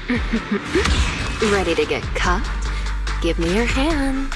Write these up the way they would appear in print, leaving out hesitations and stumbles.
Ready to get cuffed? Give me your hands.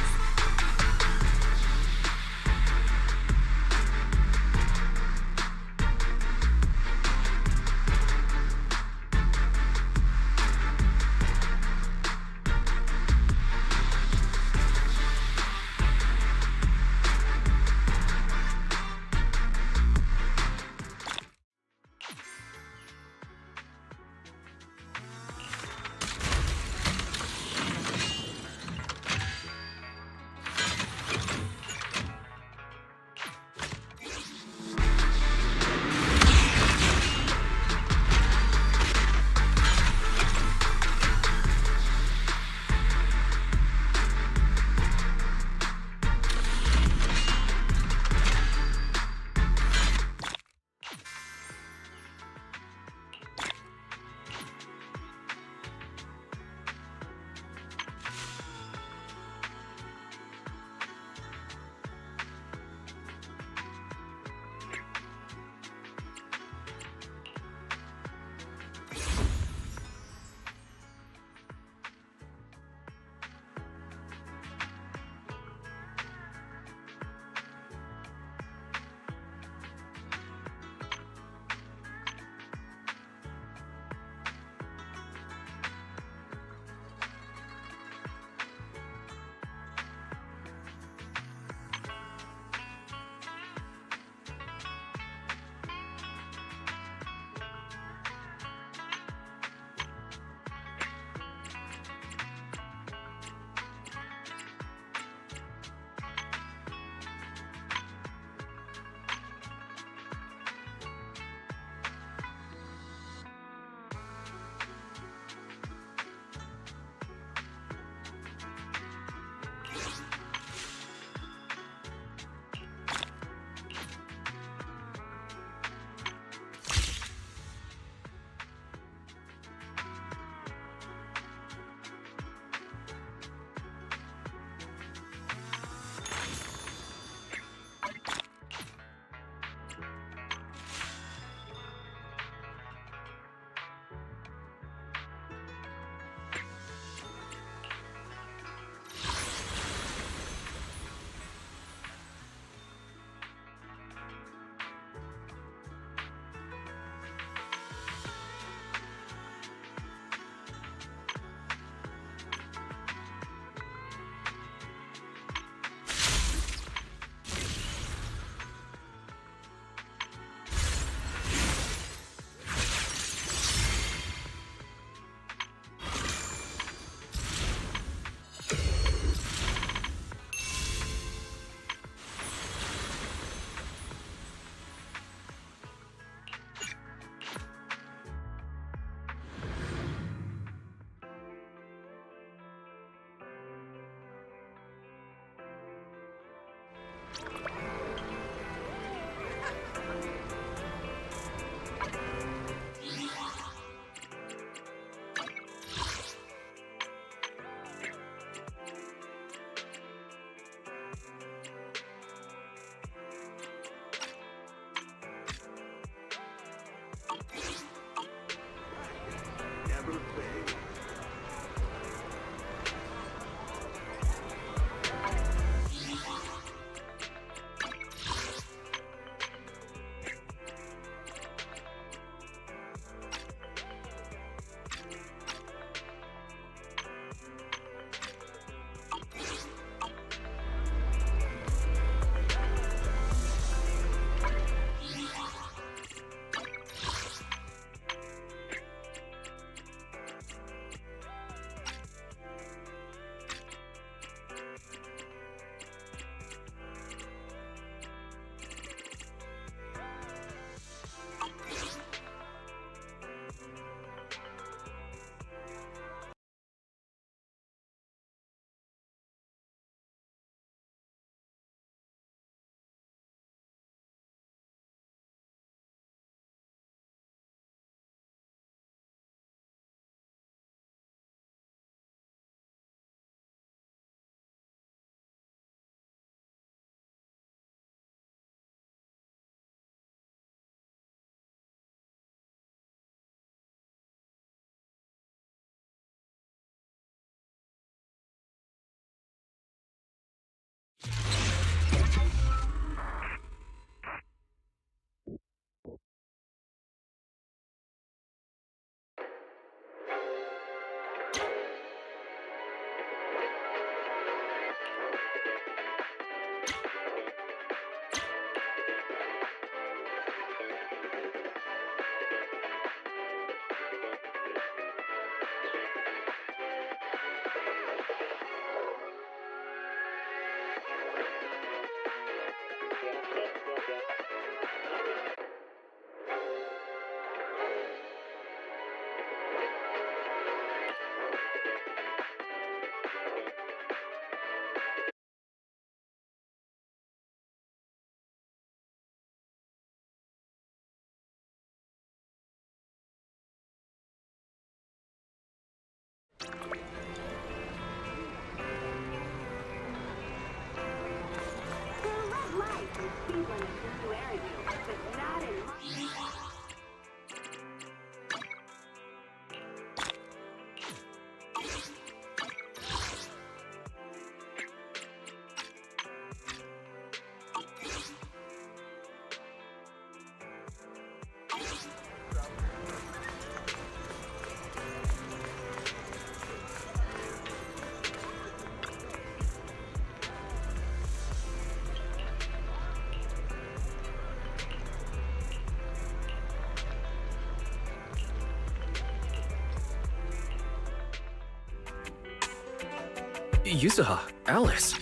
Yuzuha, Alice,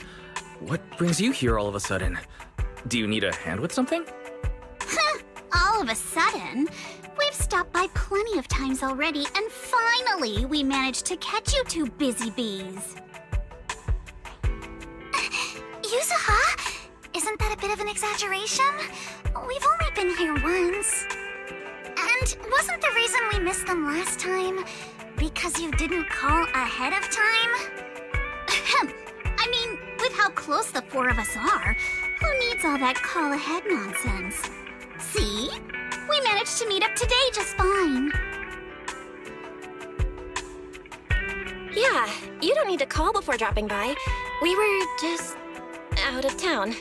what brings you here all of a sudden? Do you need a hand with something? All of a sudden? We've stopped by plenty of times already, and finally we managed to catch you two busy bees. Yuzuha, isn't that a bit of an exaggeration? We've only been here once. And wasn't the reason we missed them last time because you didn't call ahead of time? I mean, with how close the four of us are, who needs all that call-ahead nonsense? See? We managed to meet up today just fine. Yeah, you don't need to call before dropping by. We were just out of town.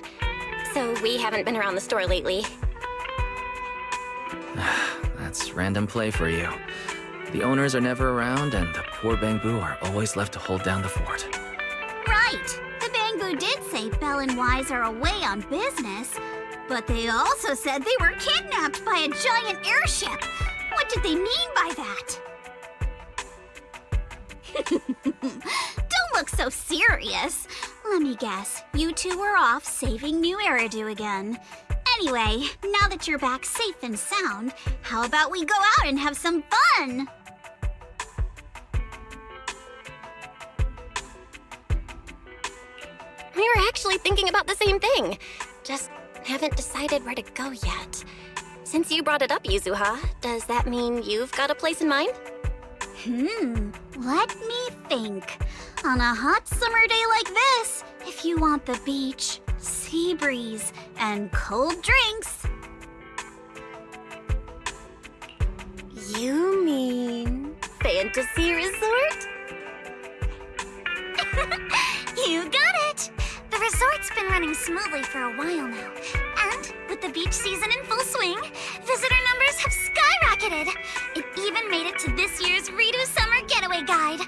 So we haven't been around the store lately. That's random play for you. The owners are never around, and the poor Bangbu are always left to hold down the fort. Right. The Bangbu did say Belle and Wise are away on business, but they also said they were kidnapped by a giant airship. What did they mean by that? Don't look so serious. Let me guess, you two were off saving New Eridu again. Anyway, now that you're back safe and sound, how about we go out and have some fun? We were actually thinking about the same thing. Just haven't decided where to go yet. Since you brought it up, Yuzuha, does that mean you've got a place in mind? Let me think. On a hot summer day like this, if you want the beach, sea breeze, and cold drinks. You mean Fantasy Resort? You got it! The resort's been running smoothly for a while now. And with the beach season in full swing, visitor numbers have skyrocketed. It even made it to this year's Ritu Summer Getaway Guide.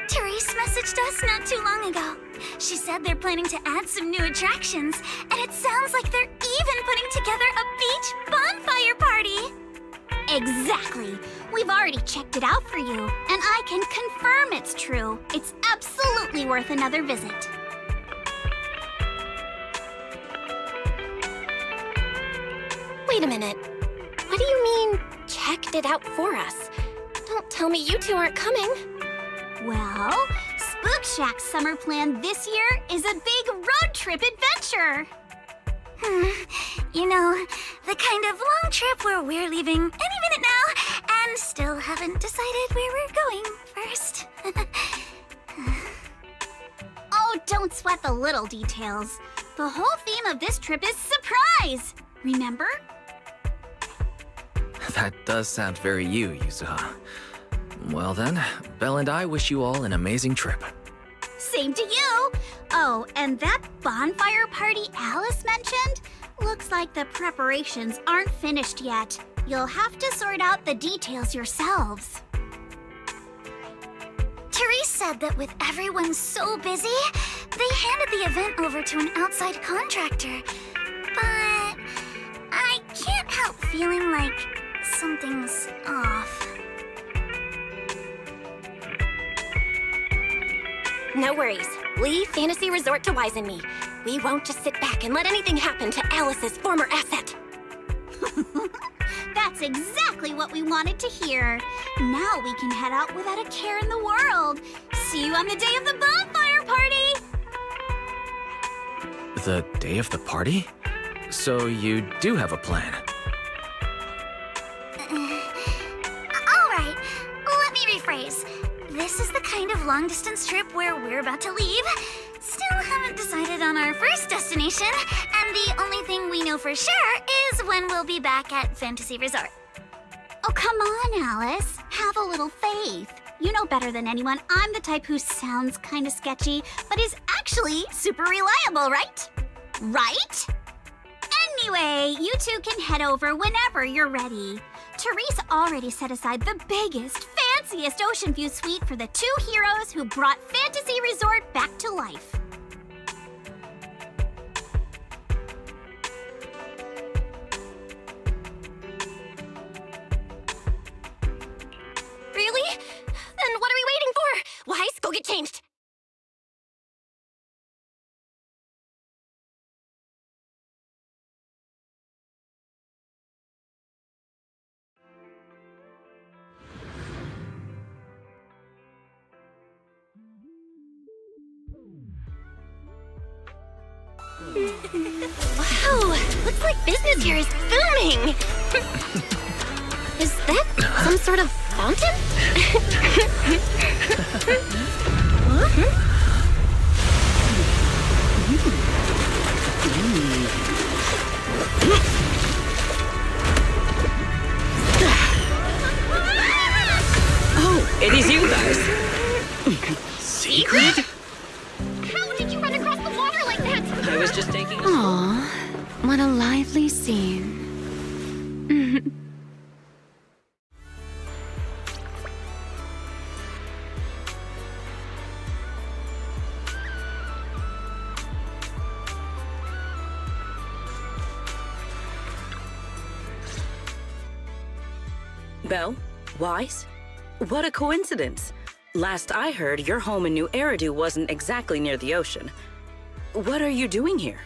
Therese messaged us not too long ago. She said they're planning to add some new attractions, and it sounds like they're even putting together a beach bonfire party. Exactly. We've already checked it out for you, and I can confirm it's true. It's absolutely worth another visit. Wait a minute. What do you mean, checked it out for us? Don't tell me you two aren't coming. Well, Spook Shack's summer plan this year is a big road trip adventure. You know, the kind of long trip where we're leaving any minute now and still haven't decided where we're going first. Oh, don't sweat the little details. The whole theme of this trip is surprise. Remember? That does sound very you, Yuzuha. Well then, Belle and I wish you all an amazing trip. Same to you! Oh, and that bonfire party Alice mentioned? Looks like the preparations aren't finished yet. You'll have to sort out the details yourselves. Therese said that with everyone so busy, they handed the event over to an outside contractor. But I can't help feeling like something's off. No worries. Leave Fantasy Resort to Wise and me. We won't just sit back and let anything happen to Alice's former asset. That's exactly what we wanted to hear. Now we can head out without a care in the world. See you on the day of the bonfire party! The day of the party? So you do have a plan? Alright, let me rephrase. This is the kind of long-distance trip where we're about to leave. Still haven't decided on our first destination, and The only thing we know for sure is when we'll be back at Fantasy Resort. Oh, come on, Alice. Have a little faith. You know better than anyone I'm the type who sounds kinda sketchy, but is actually super reliable, right? Right? Anyway, you two can head over whenever you're ready. Therese already set aside the biggest, fanciest ocean view suite for the two heroes who brought Fantasy Resort back to life. Really? Then what are we waiting for? Wise, go get changed. Wow, looks like business here is booming. Is that some sort of fountain? Huh? Oh, it is you guys. Secret? How did you run across the water like that? I was just taking a Aw, what a lively scene. Belle? Wise? What a coincidence. Last I heard, your home in New Eridu wasn't exactly near the ocean. What are you doing here?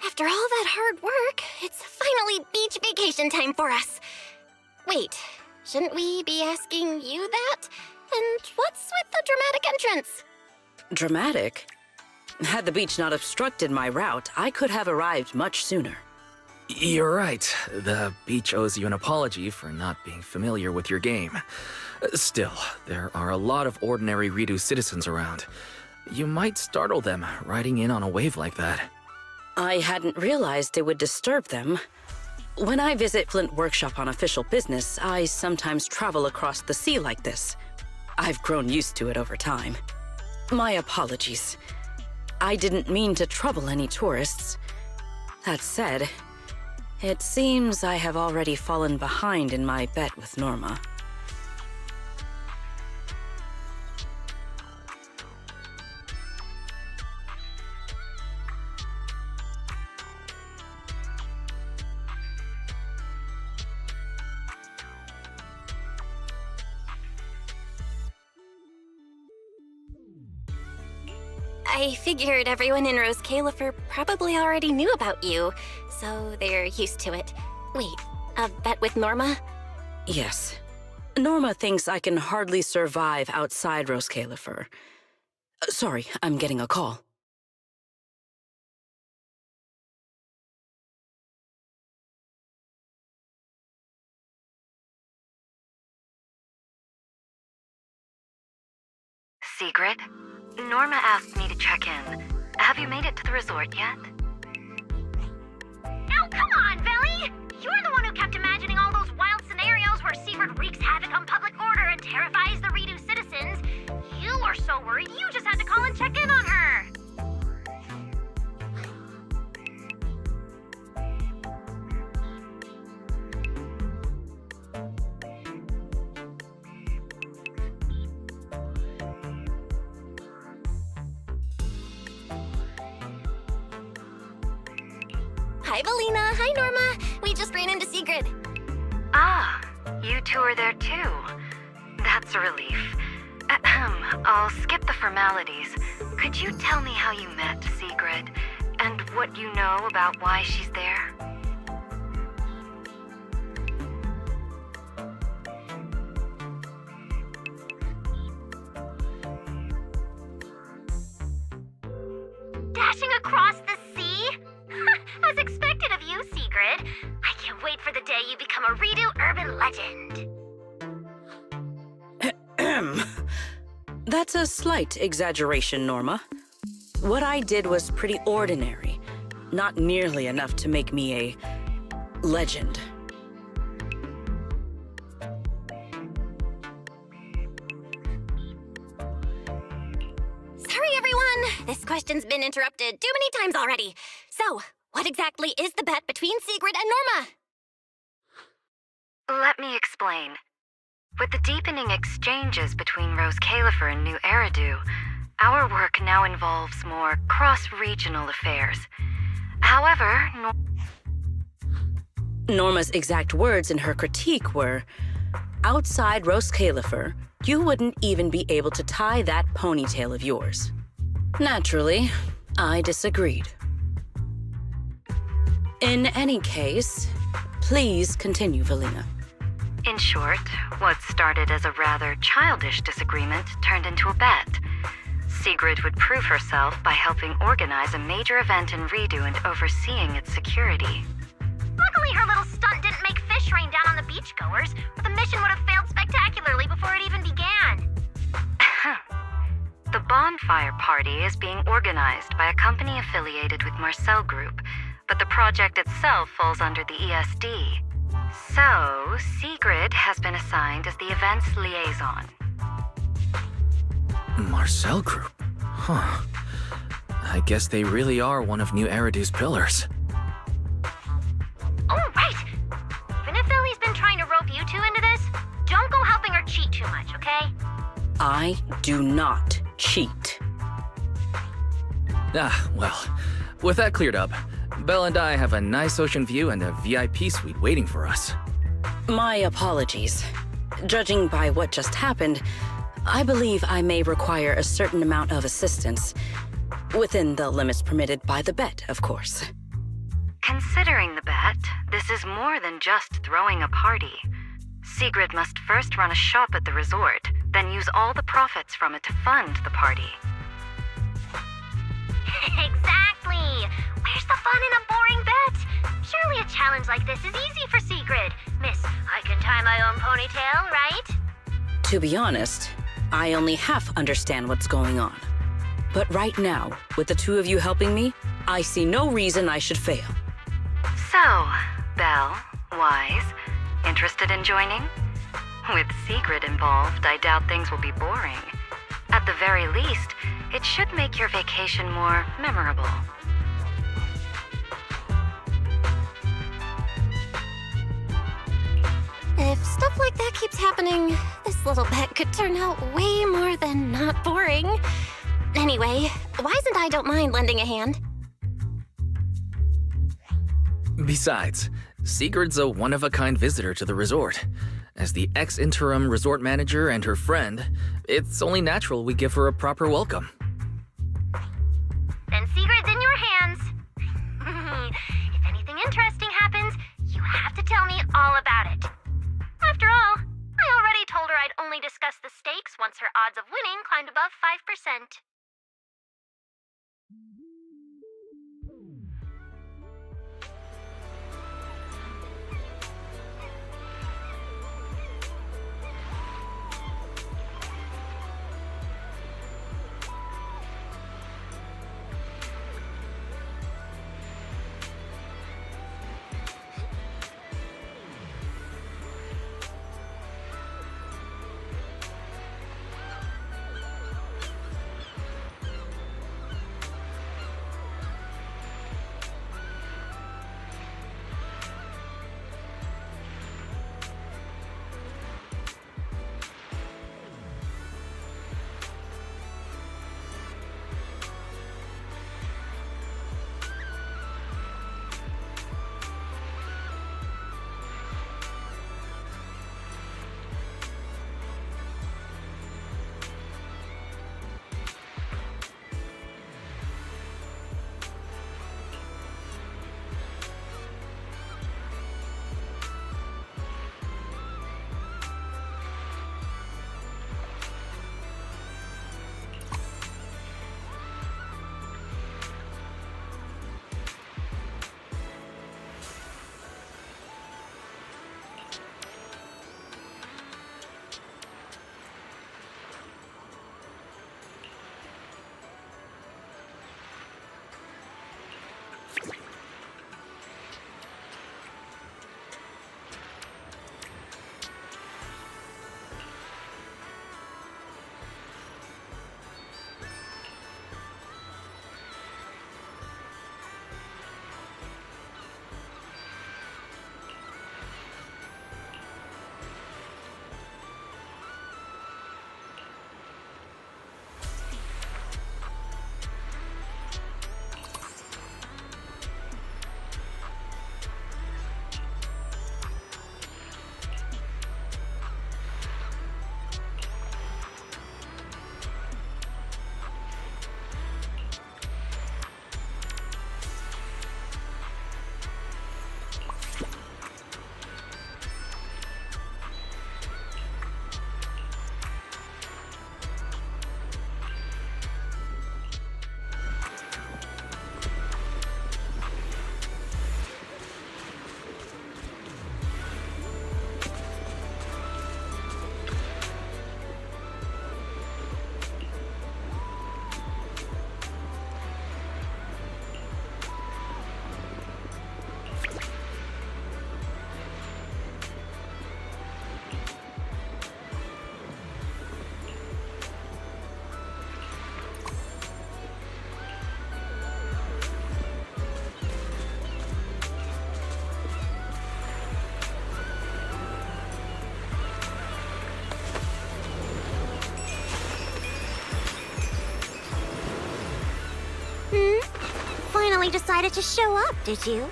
After all that hard work, it's finally beach vacation time for us. Wait, shouldn't we be asking you that? And what's with the dramatic entrance? Dramatic? Had the beach not obstructed my route, I could have arrived much sooner. You're right. The beach owes you an apology for not being familiar with your game. Still, there are a lot of ordinary Redo citizens around. You might startle them riding in on a wave like that. I hadn't realized it would disturb them. When I visit Flint Workshop on official business, I sometimes travel across the sea like this. I've grown used to it over time. My apologies. I didn't mean to trouble any tourists. That said, it seems I have already fallen behind in my bet with Norma. I figured everyone in Rose Califer probably already knew about you, so they're used to it. Wait, a bet with Norma? Yes. Norma thinks I can hardly survive outside Rose Califer. Sorry, I'm getting a call. Secret? Norma asked me to check in. Have you made it to the resort yet? Oh, come on, Belly! You're the one who kept imagining all those wild scenarios where Secret wreaks havoc on public order and terrifies the Redo citizens. You were so worried you just had to call and check in on her. Hi, Belina. Hi, Norma. We just ran into Sigrid. Ah, you two are there too. That's a relief. Ahem, I'll skip the formalities. Could you tell me how you met Sigrid, and what you know about why she's there? Dashing across the sea? As expected of you, Sigrid. I can't wait for the day you become a Redo urban legend. That's a slight exaggeration, Norma. What I did was pretty ordinary. Not nearly enough to make me a legend. Sorry, everyone. This question's been interrupted too many times already. So, what exactly is the bet between Sigrid and Norma? Let me explain. With the deepening exchanges between Rose Califer and New Eridu, our work now involves more cross-regional affairs. However, Norma's exact words in her critique were, outside Rose Califer, you wouldn't even be able to tie that ponytail of yours. Naturally, I disagreed. In any case, please continue, Valina. in short, what started as a rather childish disagreement turned into a bet. Sigrid would prove herself by helping organize a major event in Redo and overseeing its security. Luckily, her little stunt didn't make fish rain down on the beachgoers, or the mission would have failed spectacularly before it even began. The bonfire party is being organized by a company affiliated with Marcel Group, but the project itself falls under the ESD. So, Sigrid has been assigned as the event's liaison. Marcel Group? Huh. I guess they really are one of New Eridu's pillars. Oh, right! Even if Ellie's been trying to rope you two into this, don't go helping her cheat too much, okay? I do not cheat. Ah, well, with that cleared up, Belle and I have a nice ocean view and a VIP suite waiting for us. My apologies. Judging by what just happened, I believe I may require a certain amount of assistance. Within the limits permitted by the bet, of course. Considering the bet, this is more than just throwing a party. Sigrid must first run a shop at the resort, then use all the profits from it to fund the party. Exactly! Where's the fun in a boring bet? Surely a challenge like this is easy for Sigrid. Miss, I can tie my own ponytail, right? To be honest, I only half understand what's going on. But right now, with the two of you helping me, I see no reason I should fail. So, Belle, Wise, interested in joining? With Sigrid involved, I doubt things will be boring. At the very least, it should make your vacation more memorable. If stuff like that keeps happening, this little bet could turn out way more than not boring. Anyway, Wise and I don't mind lending a hand. Besides, Sigrid's a one-of-a-kind visitor to the resort. As the ex-interim resort manager and her friend, it's only natural we give her a proper welcome. Then Sigrid's in your hands. If anything interesting happens, you have to tell me all about it. After all, I already told her I'd only discuss the stakes once her odds of winning climbed above 5%. finally decided to show up, did you?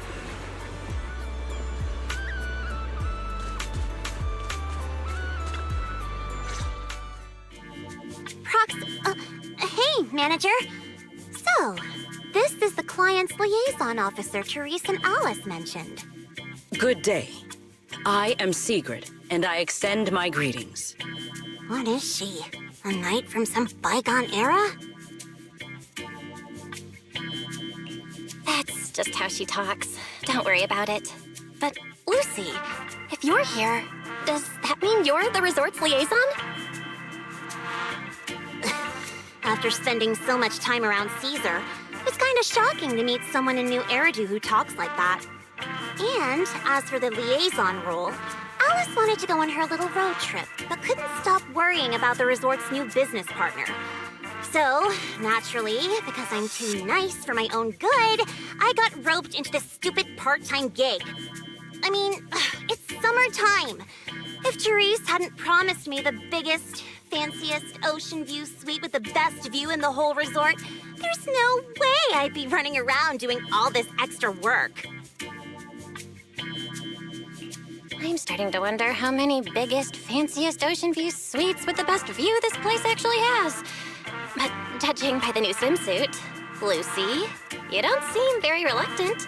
Hey, manager. So, this is the client's liaison officer Therese and Alice mentioned. Good day. I am Sigrid, and I extend my greetings. What is she? A knight from some bygone era? That's just how she talks. Don't worry about it. But, Lucy, if you're here, does that mean you're the resort's liaison? After spending so much time around Caesar, it's kind of shocking to meet someone in New Eridu who talks like that. And as for the liaison role, Alice wanted to go on her little road trip, but couldn't stop worrying about the resort's new business partner. So, naturally, because I'm too nice for my own good, I got roped into this stupid part-time gig. I mean, it's summertime. If Therese hadn't promised me the biggest, fanciest ocean view suite with the best view in the whole resort, there's no way I'd be running around doing all this extra work. I'm starting to wonder how many biggest, fanciest ocean view suites with the best view this place actually has. But judging by the new swimsuit, Lucy, you don't seem very reluctant.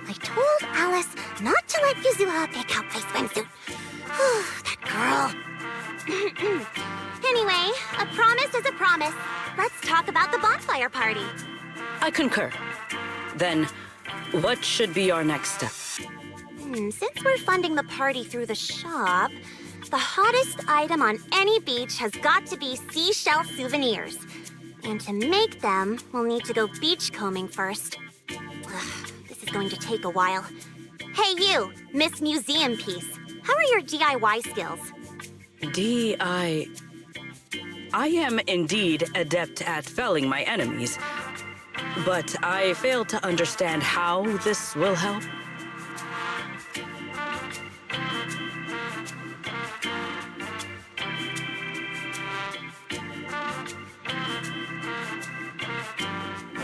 I told Alice not to let Yuzuha pick out my swimsuit. That girl. Anyway, a promise is a promise. Let's talk about the bonfire party. I concur. Then, what should be our next step? Since we're funding the party through the shop, the hottest item on any beach has got to be seashell souvenirs. And to make them, we'll need to go beachcombing first. This is going to take a while. Hey you, Miss Museum Piece. How are your DIY skills? I am indeed adept at felling my enemies, but I fail to understand how this will help.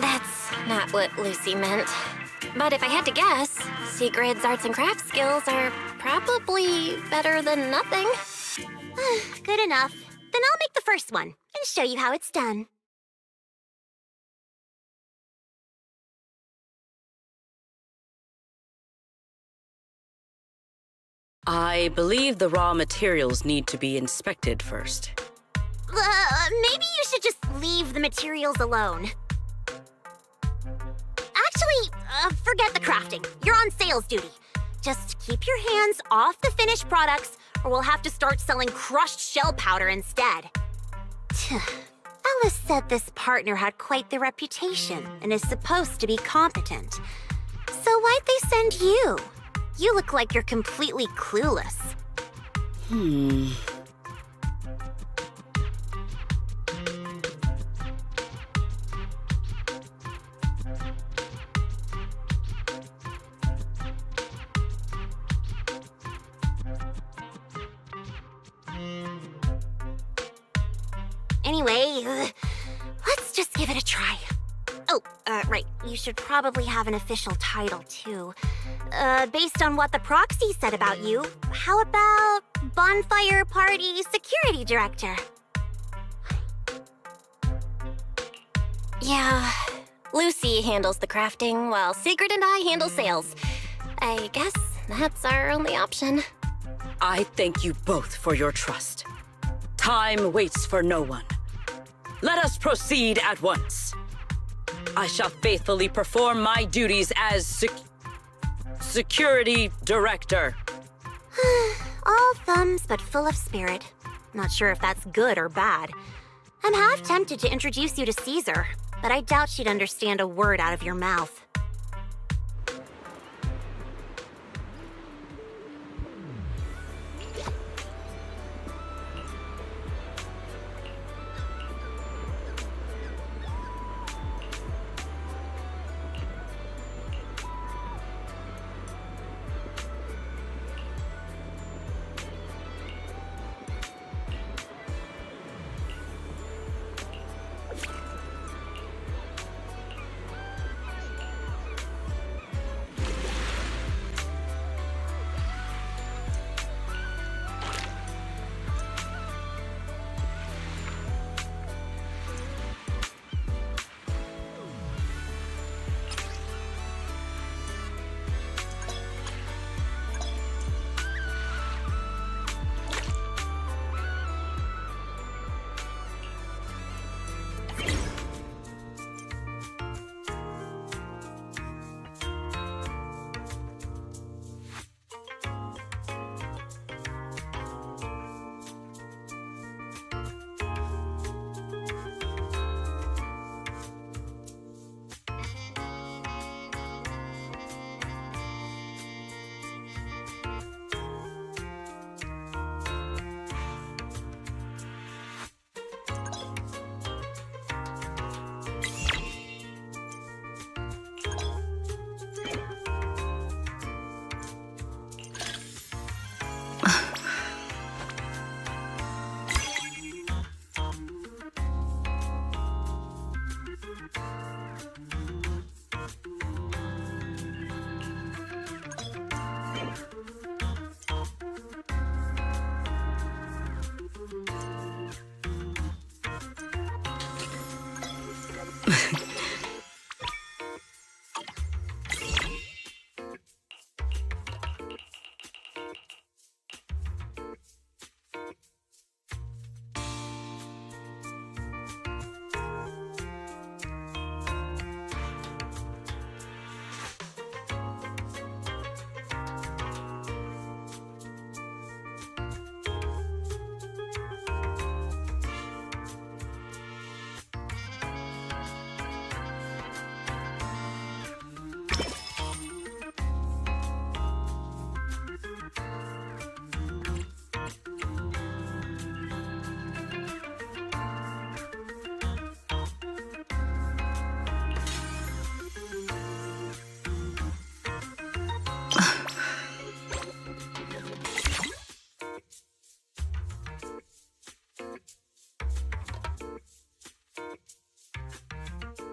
That's not what Lucy meant. But if I had to guess, Sigrid's arts and crafts skills are probably better than nothing. Good enough. Then I'll make the first one and show you how it's done. I believe the raw materials need to be inspected first. Maybe you should just leave the materials alone. Actually, forget the crafting. You're on sales duty. Just keep your hands off the finished products, or we'll have to start selling crushed shell powder instead. Alice said this partner had quite the reputation and is supposed to be competent. So why'd they send you? You look like you're completely clueless. Anyway, let's just give it a try. Oh, right. You should probably have an official title, too. Based on what the proxy said about you, how about Bonfire Party Security Director? Yeah, Lucy handles the crafting while Sigrid and I handle sales. I guess that's our only option. I thank you both for your trust. Time waits for no one. Let us proceed at once. I shall faithfully perform my duties as Security Director. All thumbs but full of spirit. Not sure if that's good or bad. I'm half tempted to introduce you to Caesar, but I doubt she'd understand a word out of your mouth.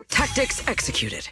Tactics executed.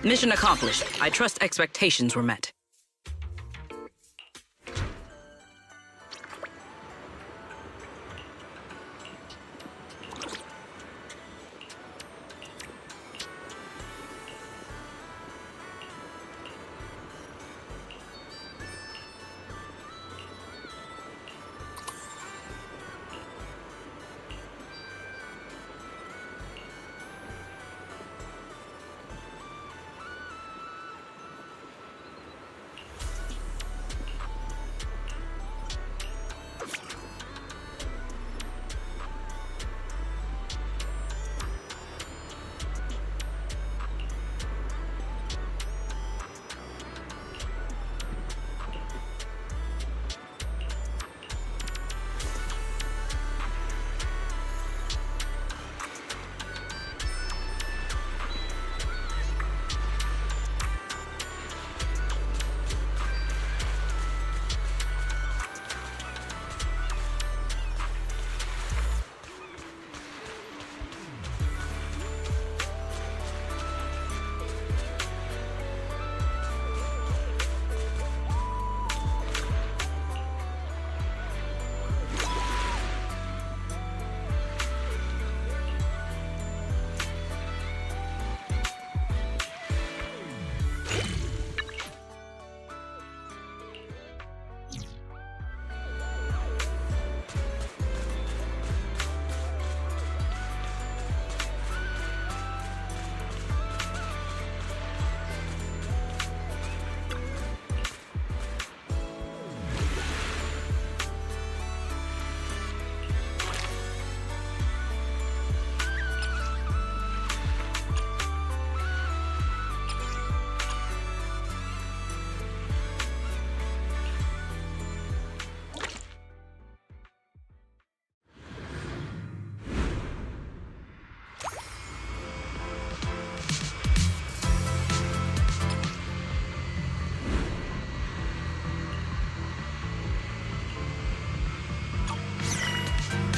Mission accomplished. I trust expectations were met.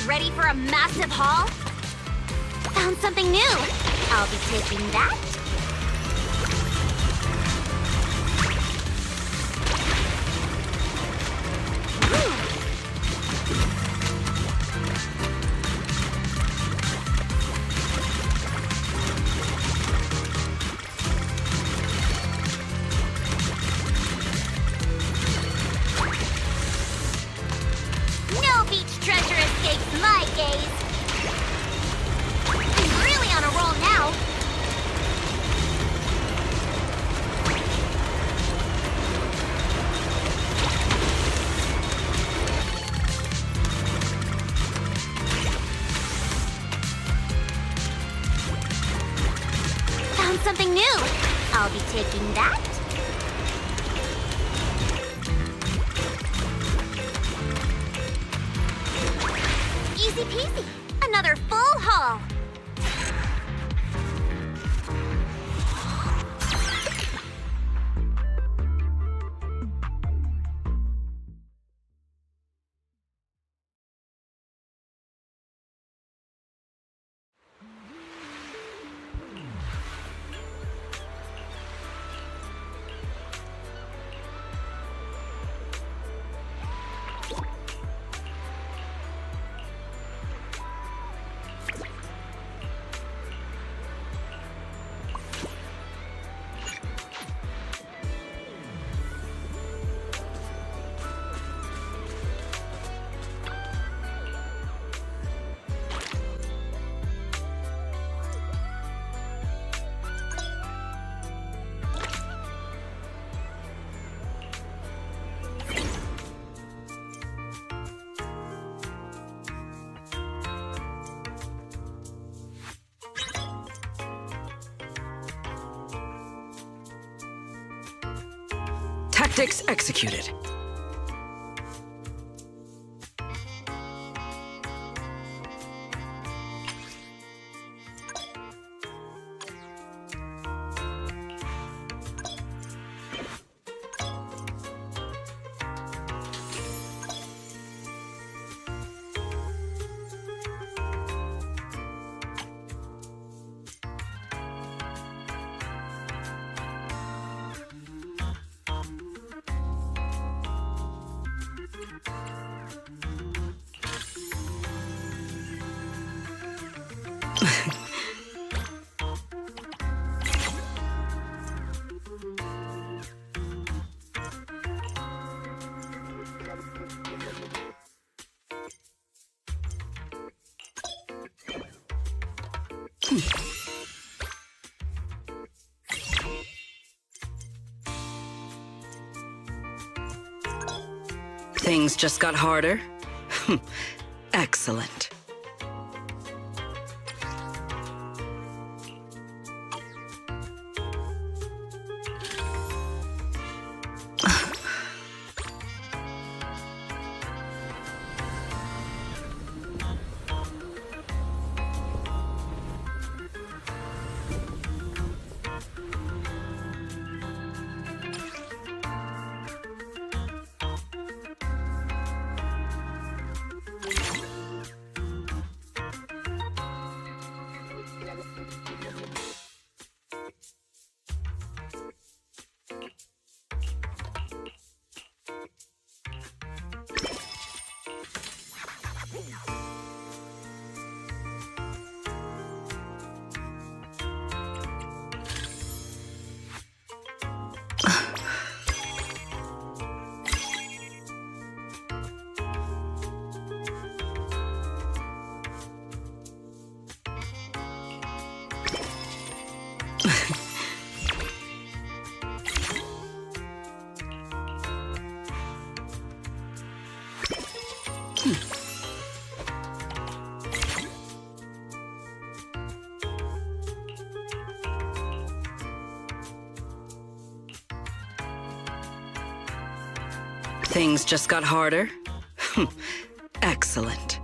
Ready for a massive haul? Found something new. I'll be taking that. No beach treasure escapes my gaze. found something new. I'll be taking that. Easy peasy. Another full haul. Tactics executed. Things just got harder? Excellent. Things just got harder? Excellent.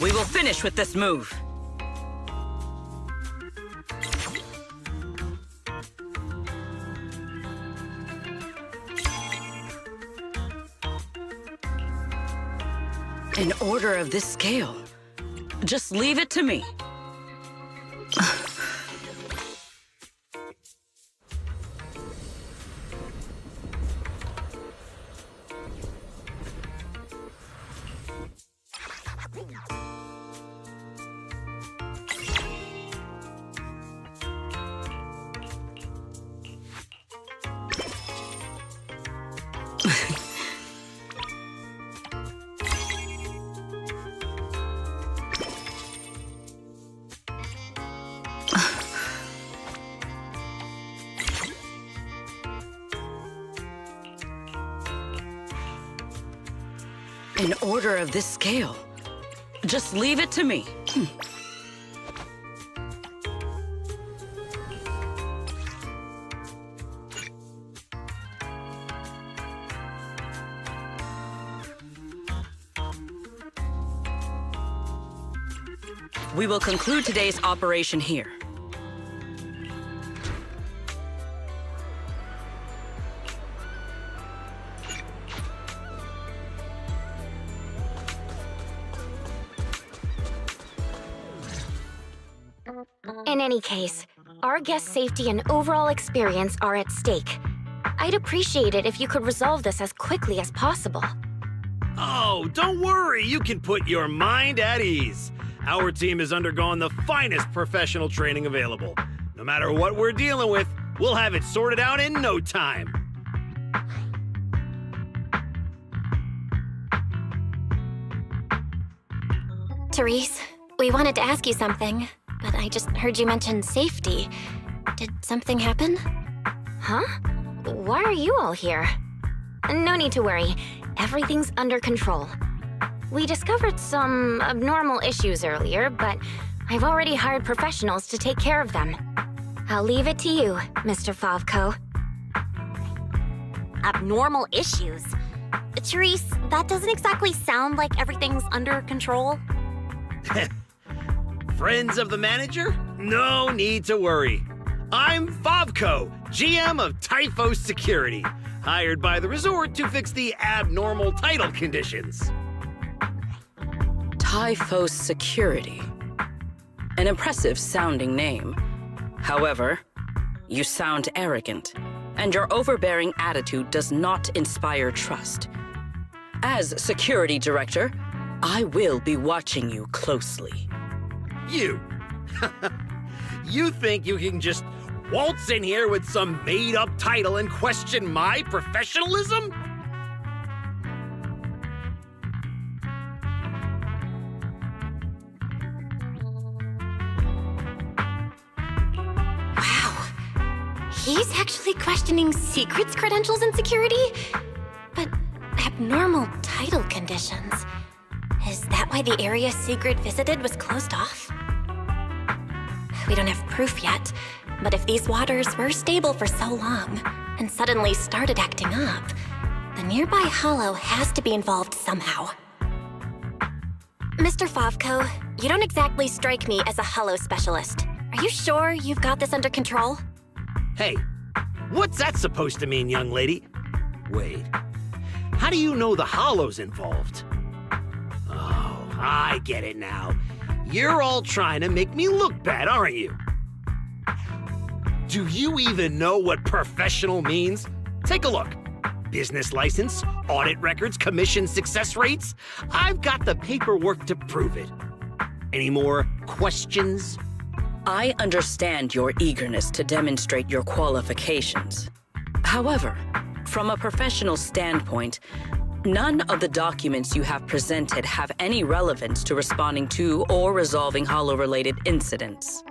We will finish with this move. An order of this scale. Just leave it to me. An order of this scale. Just leave it to me. We will conclude today's operation here. In any case, our guest safety and overall experience are at stake. I'd appreciate it if you could resolve this as quickly as possible. Oh, don't worry. You can put your mind at ease. Our team has undergone the finest professional training available. No matter what we're dealing with, we'll have it sorted out in no time. Therese, we wanted to ask you something, but I just heard you mention safety. Did something happen? Huh? Why are you all here? No need to worry. Everything's under control. We discovered some abnormal issues earlier, but I've already hired professionals to take care of them. I'll leave it to you, Mr. Favko. Abnormal issues? Therese, that doesn't exactly sound like everything's under control. Friends of the manager? No need to worry. I'm Favko, GM of Typhos Security, hired by the resort to fix the abnormal title conditions. Typhos Security. An impressive sounding name. However, you sound arrogant, and your overbearing attitude does not inspire trust. As security director, I will be watching you closely. You? You think you can just waltz in here with some made-up title and question my professionalism? Wow. He's actually questioning secrets credentials and security? But abnormal title conditions. Is that why the area Sigrid visited was closed off? We don't have proof yet, but if these waters were stable for so long and suddenly started acting up, the nearby hollow has to be involved somehow. Mr. Favko, you don't exactly strike me as a hollow specialist. Are you sure you've got this under control? Hey, what's that supposed to mean, young lady? Wait, how do you know the hollow's involved? Oh, I get it now. You're all trying to make me look bad, aren't you? Do you even know what professional means? Take a look. Business license, audit records, commission success rates. I've got the paperwork to prove it. Any more questions? I understand your eagerness to demonstrate your qualifications. However, from a professional standpoint, none of the documents you have presented have any relevance to responding to or resolving Hollow-related incidents.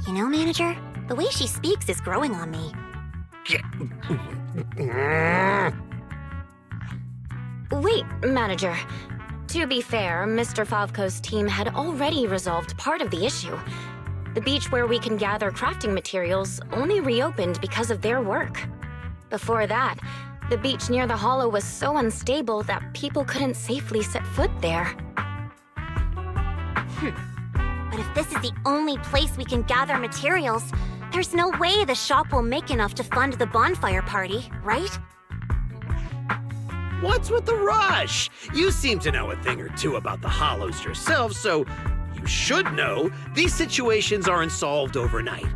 You know, Manager, the way she speaks is growing on me. Wait, Manager. To be fair, Mr. Favko's team had already resolved part of the issue. The beach where we can gather crafting materials only reopened because of their work. Before that, the beach near the hollow was so unstable that people couldn't safely set foot there. But if this is the only place we can gather materials, there's no way the shop will make enough to fund the bonfire party, right? What's with the rush? You seem to know a thing or two about the Hollows yourself, so you should know these situations aren't solved overnight.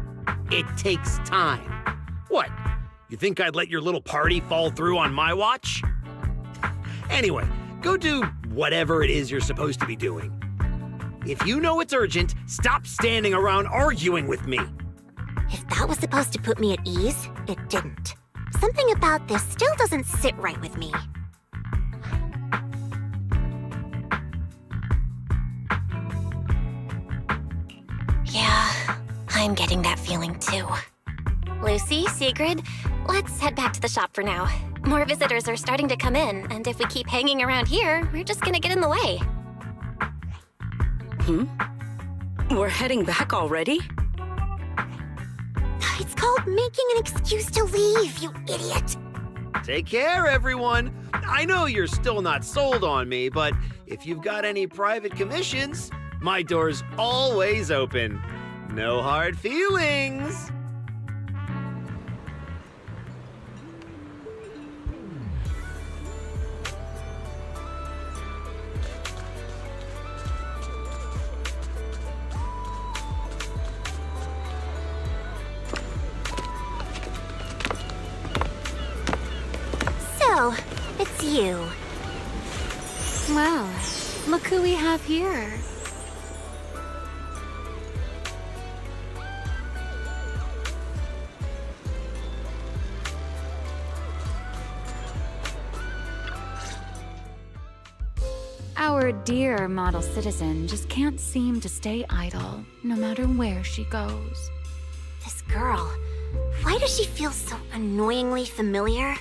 It takes time. What? You think I'd let your little party fall through on my watch? Anyway, go do whatever it is you're supposed to be doing. If you know it's urgent, stop standing around arguing with me. If that was supposed to put me at ease, it didn't. Something about this still doesn't sit right with me. Yeah, I'm getting that feeling too. Lucy, Sigrid, let's head back to the shop for now. More visitors are starting to come in, and if we keep hanging around here, we're just gonna get in the way. We're heading back already? It's called making an excuse to leave, you idiot. Take care, everyone. I know you're still not sold on me, but if you've got any private commissions, my door's always open. No hard feelings. So, it's you. Well, look who we have here. Our dear model citizen just can't seem to stay idle, no matter where she goes. This girl, why does she feel so annoyingly familiar?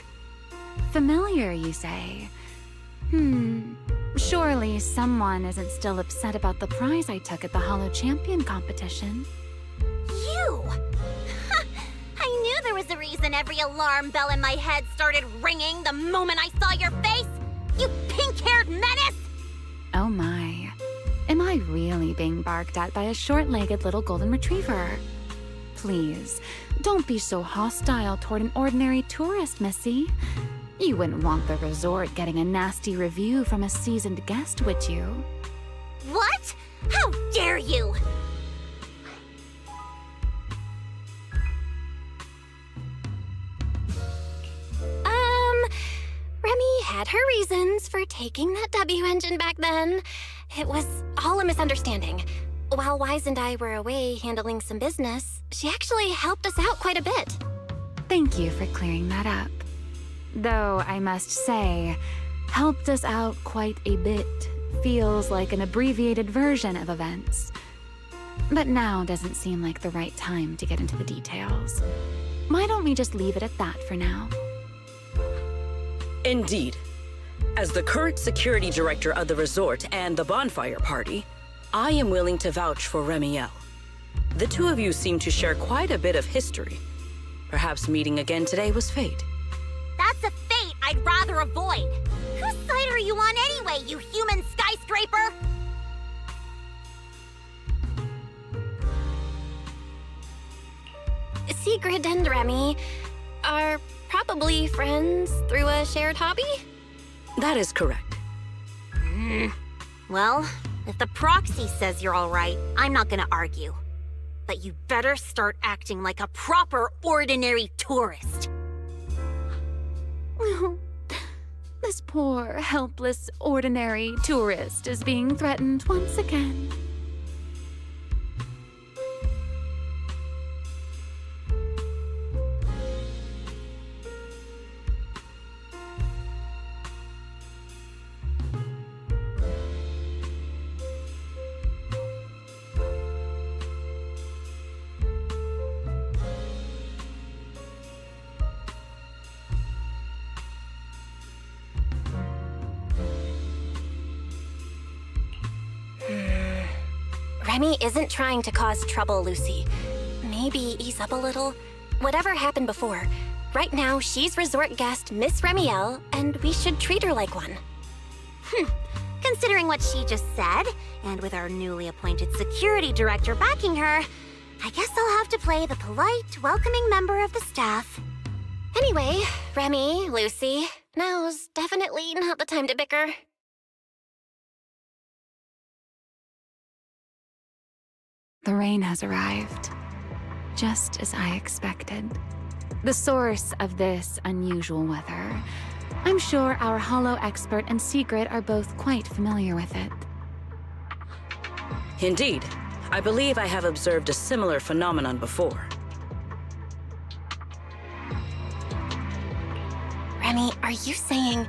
Familiar, you say? Surely someone isn't still upset about the prize I took at the Hollow Champion competition. You! I knew there was a reason every alarm bell in my head started ringing the moment I saw your face! You pink-haired menace! Oh my. Am I really being barked at by a short-legged little golden retriever? Please, don't be so hostile toward an ordinary tourist, Missy. You wouldn't want the resort getting a nasty review from a seasoned guest, would you? What? How dare you! Remy had her reasons for taking that W engine back then. It was all a misunderstanding. While Wise and I were away handling some business, she actually helped us out quite a bit. Thank you for clearing that up. Though I must say, helped us out quite a bit feels like an abbreviated version of events. But now doesn't seem like the right time to get into the details. Why don't we just leave it at that for now? Indeed. As the current security director of the resort and the bonfire party, I am willing to vouch for Remiel. The two of you seem to share quite a bit of history. Perhaps meeting again today was fate. That's a fate I'd rather avoid. Whose side are you on anyway, you human skyscraper? Sigrid and Remy are probably friends through a shared hobby? That is correct. Well, if the proxy says you're all right, I'm not gonna argue. But you better start acting like a proper ordinary tourist. This poor, helpless, ordinary tourist is being threatened once again. Remy isn't trying to cause trouble, Lucy. Maybe ease up a little. Whatever happened before, right now she's resort guest Miss Remiel, and we should treat her like one. Considering what she just said, and with our newly appointed security director backing her, I guess I'll have to play the polite, welcoming member of the staff. Anyway, Remy, Lucy, now's definitely not the time to bicker. The rain has arrived, just as I expected. The source of this unusual weather. I'm sure our Hollow expert and Secret are both quite familiar with it. Indeed. I believe I have observed a similar phenomenon before. Remy, are you saying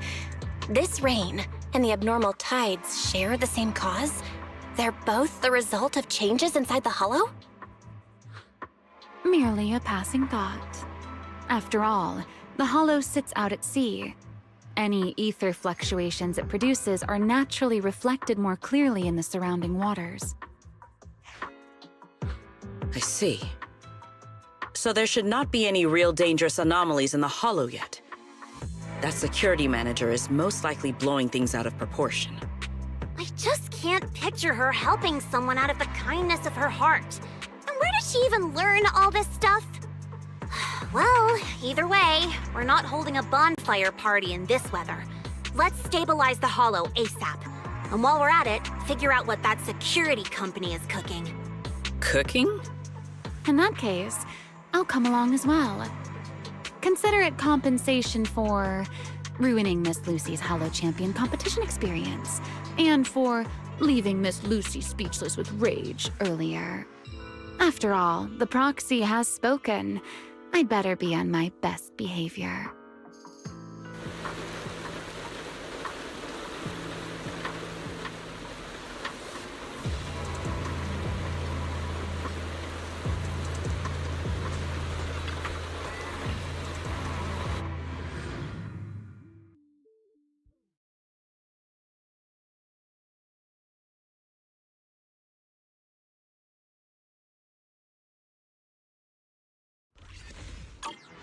this rain and the abnormal tides share the same cause? They're both the result of changes inside the Hollow? Merely a passing thought. After all, the Hollow sits out at sea. Any ether fluctuations it produces are naturally reflected more clearly in the surrounding waters. I see. So there should not be any real dangerous anomalies in the Hollow yet. That security manager is most likely blowing things out of proportion. I just can't picture her helping someone out of the kindness of her heart. And where did she even learn all this stuff? Well, either way, we're not holding a bonfire party in this weather. Let's stabilize the Hollow ASAP. And while we're at it, figure out what that security company is cooking. Cooking? In that case, I'll come along as well. Consider it compensation for ruining Miss Lucy's Hollow Champion competition experience, and for leaving Miss Lucy speechless with rage earlier. After all, the proxy has spoken. I'd better be on my best behavior.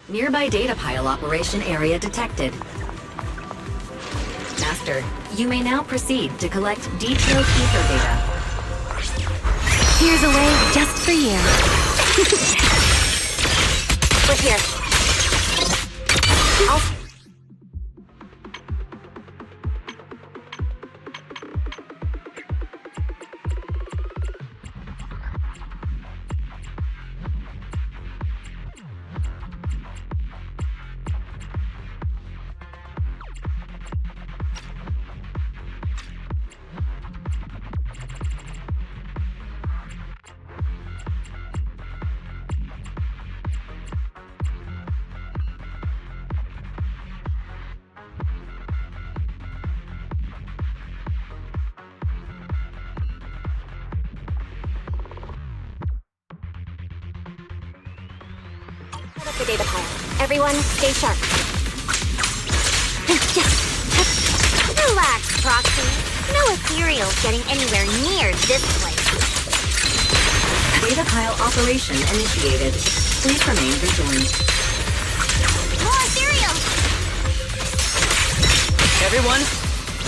Nearby data pile operation area detected. Master, you may now proceed to collect detailed ether data. Here's a way just for you. Look here. Set up the data pile. Everyone, stay sharp. Relax, Proxy. No ethereal's getting anywhere near this place. Data pile operation initiated. Please remain vigilant. More ethereals! Everyone,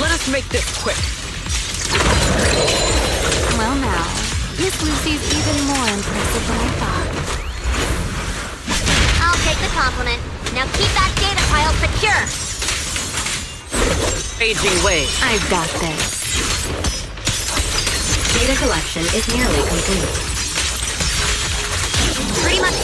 let us make this quick. Well now, Miss Lucy's even more impressive than I thought. I'll take the compliment. Now keep that data pile secure. Raging wave. I've got this. Data collection is nearly complete. Pretty much.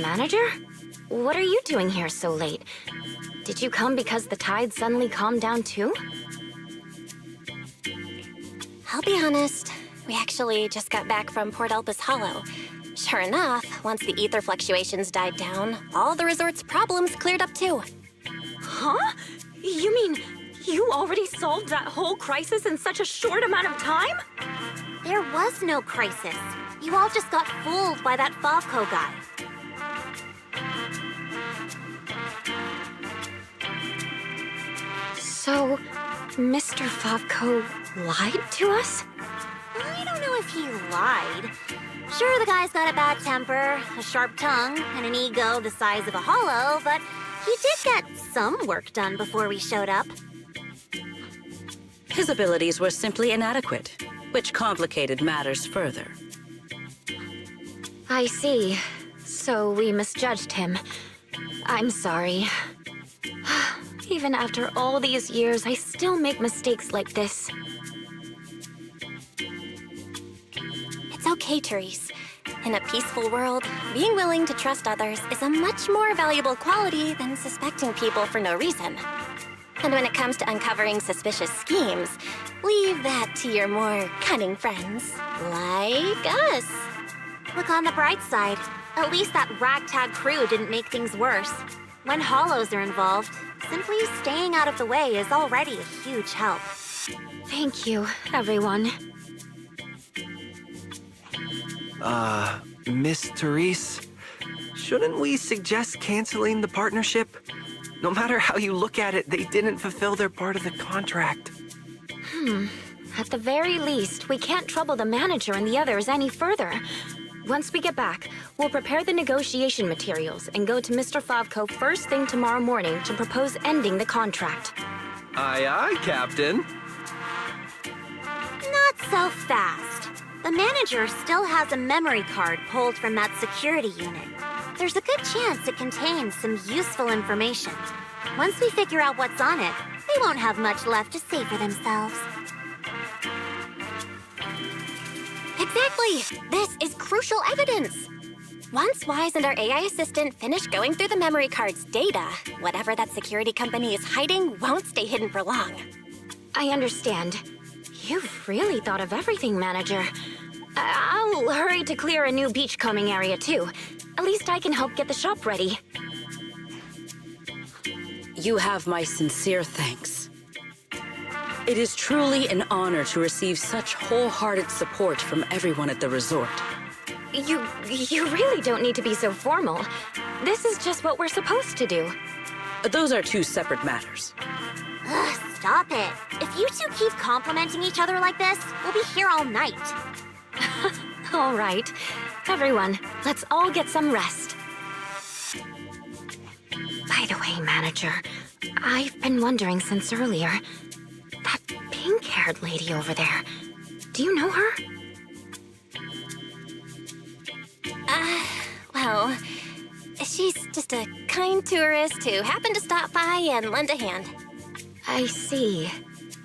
Manager? What are you doing here so late? Did you come because the tide suddenly calmed down too? I'll be honest, We actually just got back from Port Elpis Hollow. Sure enough, once the ether fluctuations died down, all the resort's problems cleared up too. Huh? You mean you already solved that whole crisis in such a short amount of time? There was no crisis. You all just got fooled by that Favco guy. So, Mr. Favco lied to us? I don't know if he lied. Sure, the guy's got a bad temper, a sharp tongue, and an ego the size of a hollow, but he did get some work done before we showed up. His abilities were simply inadequate, which complicated matters further. I see. So we misjudged him. I'm sorry. Even after all these years, I still make mistakes like this. It's okay, Therese. In a peaceful world, being willing to trust others is a much more valuable quality than suspecting people for no reason. And when it comes to uncovering suspicious schemes, leave that to your more cunning friends, like us. Look on the bright side. At least that ragtag crew didn't make things worse. When hollows are involved, simply staying out of the way is already a huge help. Thank you, everyone. Miss Therese, shouldn't we suggest canceling the partnership? No matter how you look at it, they didn't fulfill their part of the contract. At the very least, we can't trouble the manager and the others any further. Once we get back, we'll prepare the negotiation materials and go to Mr. Favco first thing tomorrow morning to propose ending the contract. Aye, aye, Captain. Not so fast. The manager still has a memory card pulled from that security unit. There's a good chance it contains some useful information. Once we figure out what's on it, they won't have much left to say for themselves. Exactly! This is crucial evidence! Once Wise and our AI assistant finish going through the memory card's data, whatever that security company is hiding won't stay hidden for long. I understand. You've really thought of everything, Manager. I'll hurry to clear a new beachcombing area, too. At least I can help get the shop ready. You have my sincere thanks. It is truly an honor to receive such wholehearted support from everyone at the resort. You really don't need to be so formal. This is just what we're supposed to do. Those are two separate matters. Ugh, stop it. If you two keep complimenting each other like this, we'll be here all night. All right. Everyone, let's all get some rest. By the way, Manager, I've been wondering since earlier. That pink-haired lady over there, do you know her? Well, she's just a kind tourist who happened to stop by and lend a hand. I see.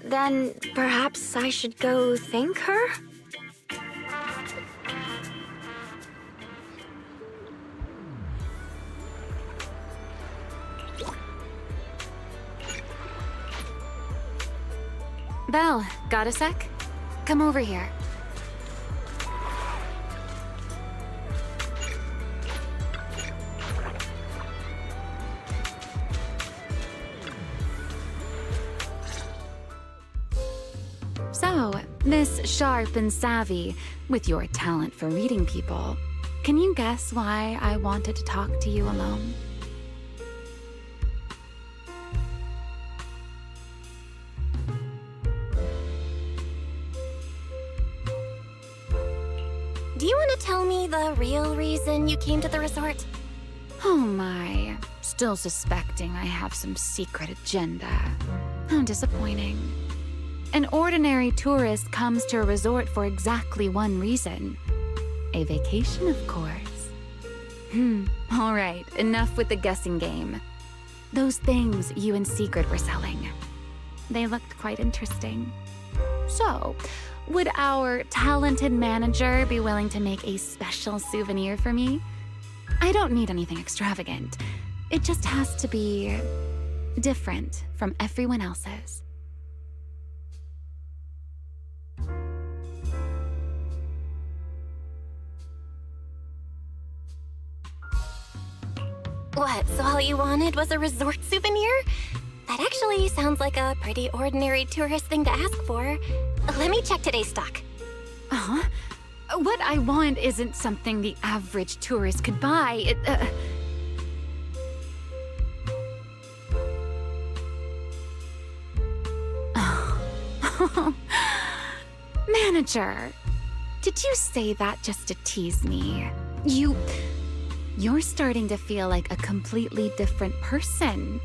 Then perhaps I should go thank her? Belle, got a sec? Come over here. So, Miss Sharp and Savvy, with your talent for reading people, can you guess why I wanted to talk to you alone? Do you want to tell me the real reason you came to the resort? Oh my, still suspecting I have some secret agenda. How disappointing. An ordinary tourist comes to a resort for exactly one reason. A vacation, of course. All right, enough with the guessing game. Those things you and Secret were selling. They looked quite interesting. So, would our talented manager be willing to make a special souvenir for me? I don't need anything extravagant. It just has to be different from everyone else's. What, so all you wanted was a resort souvenir? That actually sounds like a pretty ordinary tourist thing to ask for. Let me check today's stock. Uh-huh. What I want isn't something the average tourist could buy. Manager, did you say that just to tease me? You're starting to feel like a completely different person.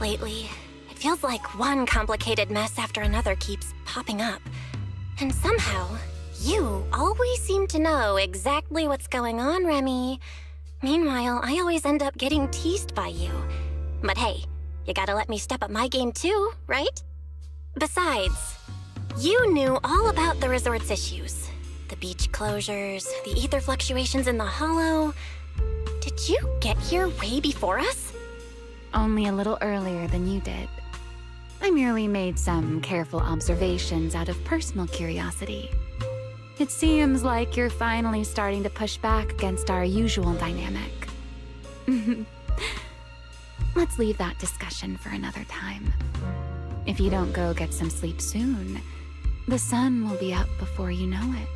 Lately, it feels like one complicated mess after another keeps popping up. And somehow, you always seem to know exactly what's going on, Remy. Meanwhile, I always end up getting teased by you. But hey, you gotta let me step up my game too, right? Besides, you knew all about the resort's issues. The beach closures, the ether fluctuations in the hollow. Did you get here way before us? Only a little earlier than you did. I merely made some careful observations out of personal curiosity. It seems like you're finally starting to push back against our usual dynamic. Let's leave that discussion for another time. If you don't go get some sleep soon, the sun will be up before you know it.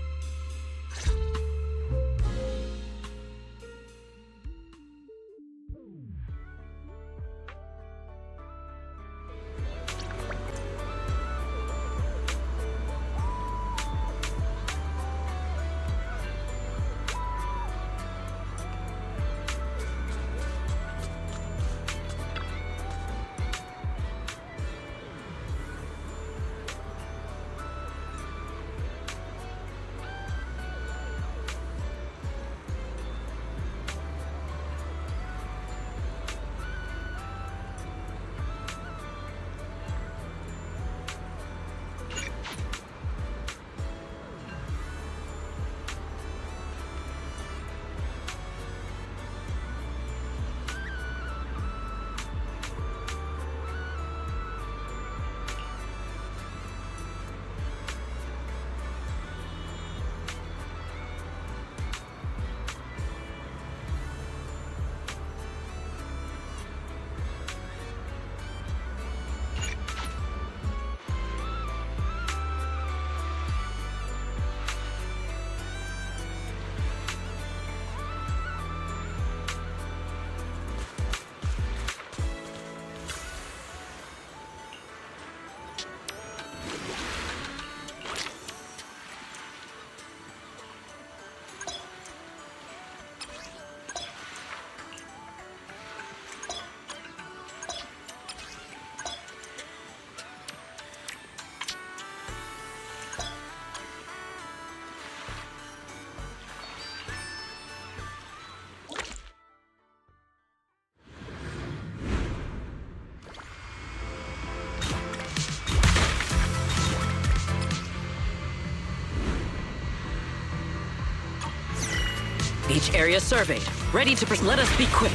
Beach area surveyed. Ready to let us be quick.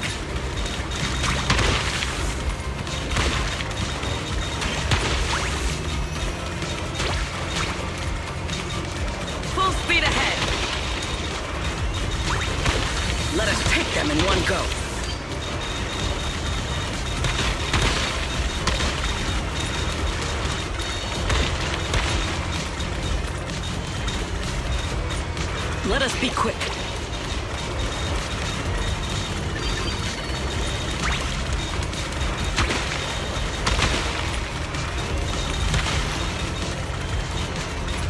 Full speed ahead. Let us take them in one go. Let us be quick.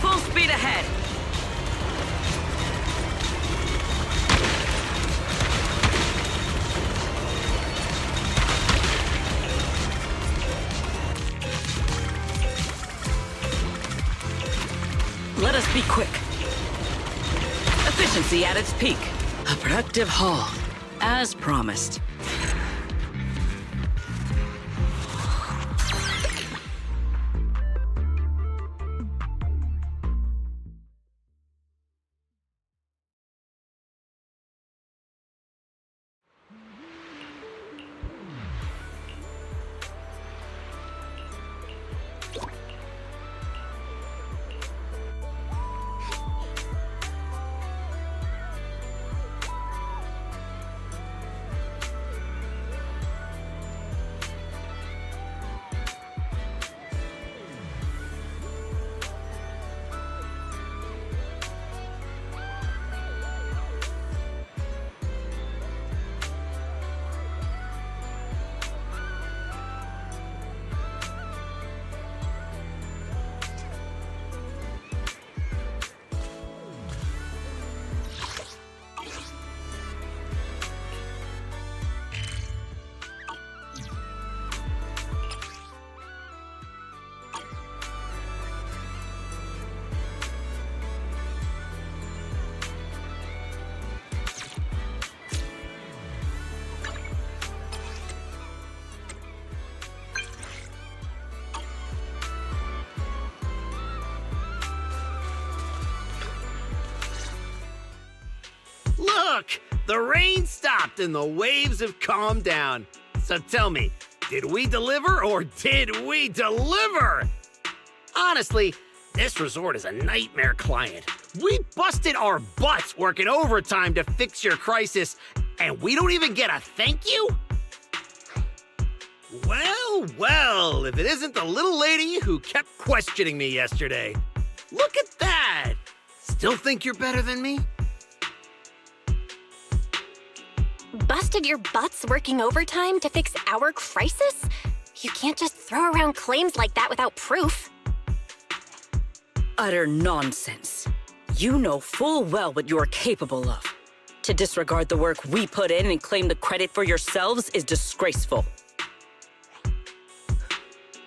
Full speed ahead. Let us be quick. Efficiency at its peak. A productive haul, as promised. Look! The rain stopped and the waves have calmed down. So tell me, did we deliver or did we deliver? Honestly, this resort is a nightmare client. We busted our butts working overtime to fix your crisis, and we don't even get a thank you? Well, well, if it isn't the little lady who kept questioning me yesterday. Look at that! Still think you're better than me? Busted your butts working overtime to fix our crisis? You can't just throw around claims like that without proof. Utter nonsense. You know full well what you're capable of. To disregard the work we put in and claim the credit for yourselves is disgraceful.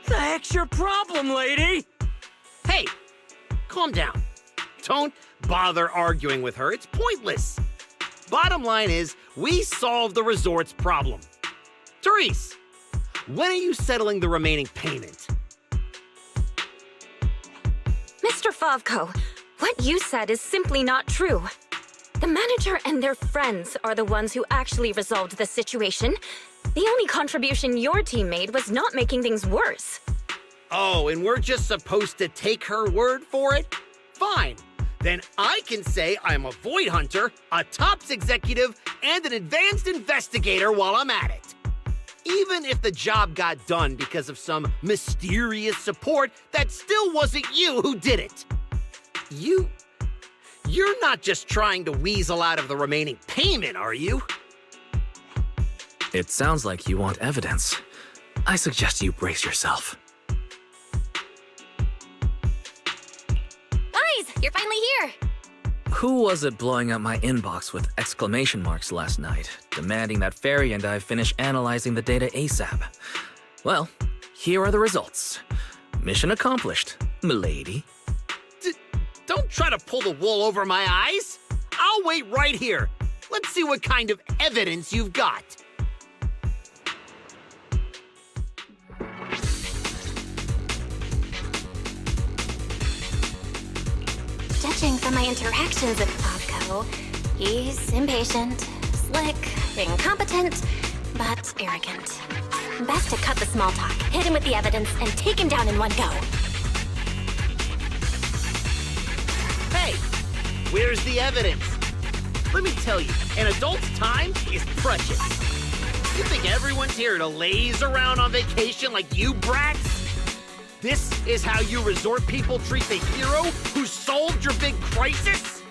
The heck's your problem, lady? Hey, calm down. Don't bother arguing with her. It's pointless. Bottom line is, we solved the resort's problem. Therese, when are you settling the remaining payment? Mr. Favko, what you said is simply not true. The manager and their friends are the ones who actually resolved the situation. The only contribution your team made was not making things worse. Oh, and we're just supposed to take her word for it? Fine. Then I can say I'm a void hunter, a TOPS executive, and an advanced investigator while I'm at it. Even if the job got done because of some mysterious support, that still wasn't you who did it. You're not just trying to weasel out of the remaining payment, are you? It sounds like you want evidence. I suggest you brace yourself. Guys, you're finally here! Who was it blowing up my inbox with exclamation marks last night, demanding that Fairy and I finish analyzing the data ASAP? Well, here are the results. Mission accomplished, milady. Don't try to pull the wool over my eyes. I'll wait right here. Let's see what kind of evidence you've got. Judging from my interactions with Favko, he's impatient, slick, incompetent, but arrogant. Best to cut the small talk, hit him with the evidence, and take him down in one go. Hey, where's the evidence? Let me tell you, an adult's time is precious. You think everyone's here to laze around on vacation like you brats? This is how you resort people treat the hero who solved your big crisis?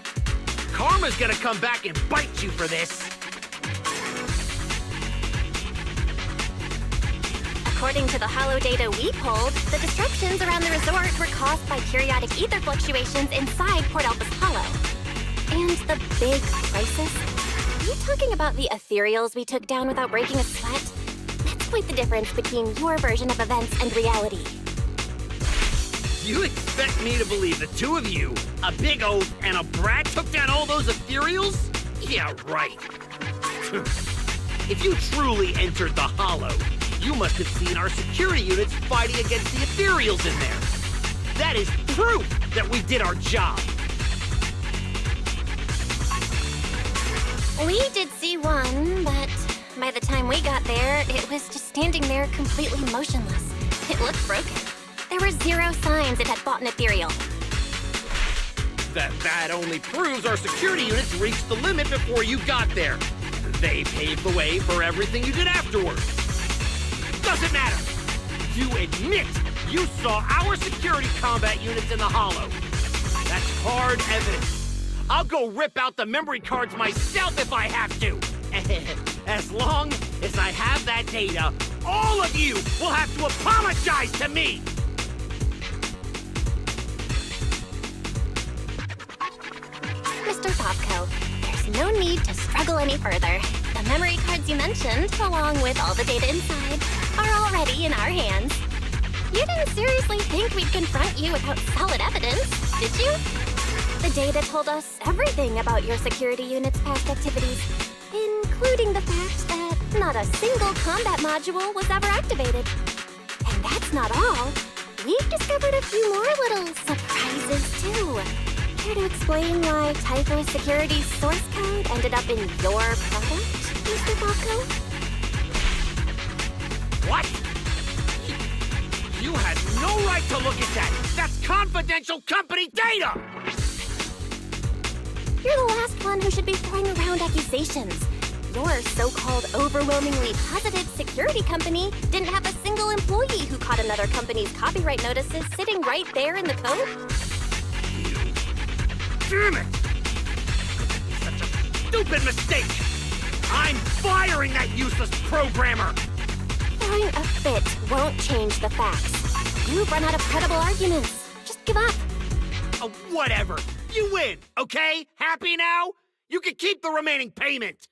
Karma's gonna come back and bite you for this. According to the hollow data we pulled, the disruptions around the resort were caused by periodic ether fluctuations inside Port Elpis Hollow. And the big crisis? Are you talking about the ethereals we took down without breaking a sweat? That's quite the difference between your version of events and reality. You expect me to believe the two of you, a big oaf and a brat, took down all those ethereals? Yeah, right. If you truly entered the Hollow, you must have seen our security units fighting against the ethereals in there. That is proof that we did our job. We did see one, but by the time we got there, it was just standing there completely motionless. It looked broken. There were zero signs it had fought an ethereal. That only proves our security units reached the limit before you got there. They paved the way for everything you did afterward. Doesn't matter. You admit you saw our security combat units in the Hollow. That's hard evidence. I'll go rip out the memory cards myself if I have to. As long as I have that data, all of you will have to apologize to me. Mr. Favko, there's no need to struggle any further. The memory cards you mentioned, along with all the data inside, are already in our hands. You didn't seriously think we'd confront you without solid evidence, did you? The data told us everything about your security unit's past activities, including the fact that not a single combat module was ever activated. And that's not all. We've discovered a few more little surprises, too. care to explain why Typho Security's source code ended up in your product, Mr. Bobco? What? You had no right to look at that! That's confidential company data! You're the last one who should be throwing around accusations. Your so-called overwhelmingly positive security company didn't have a single employee who caught another company's copyright notices sitting right there in the code. Damn it! Such a stupid mistake! I'm firing that useless programmer! Throwing a fit won't change the facts. You've run out of credible arguments. Just give up. Oh, whatever. You win, okay? Happy now? You can keep the remaining payment.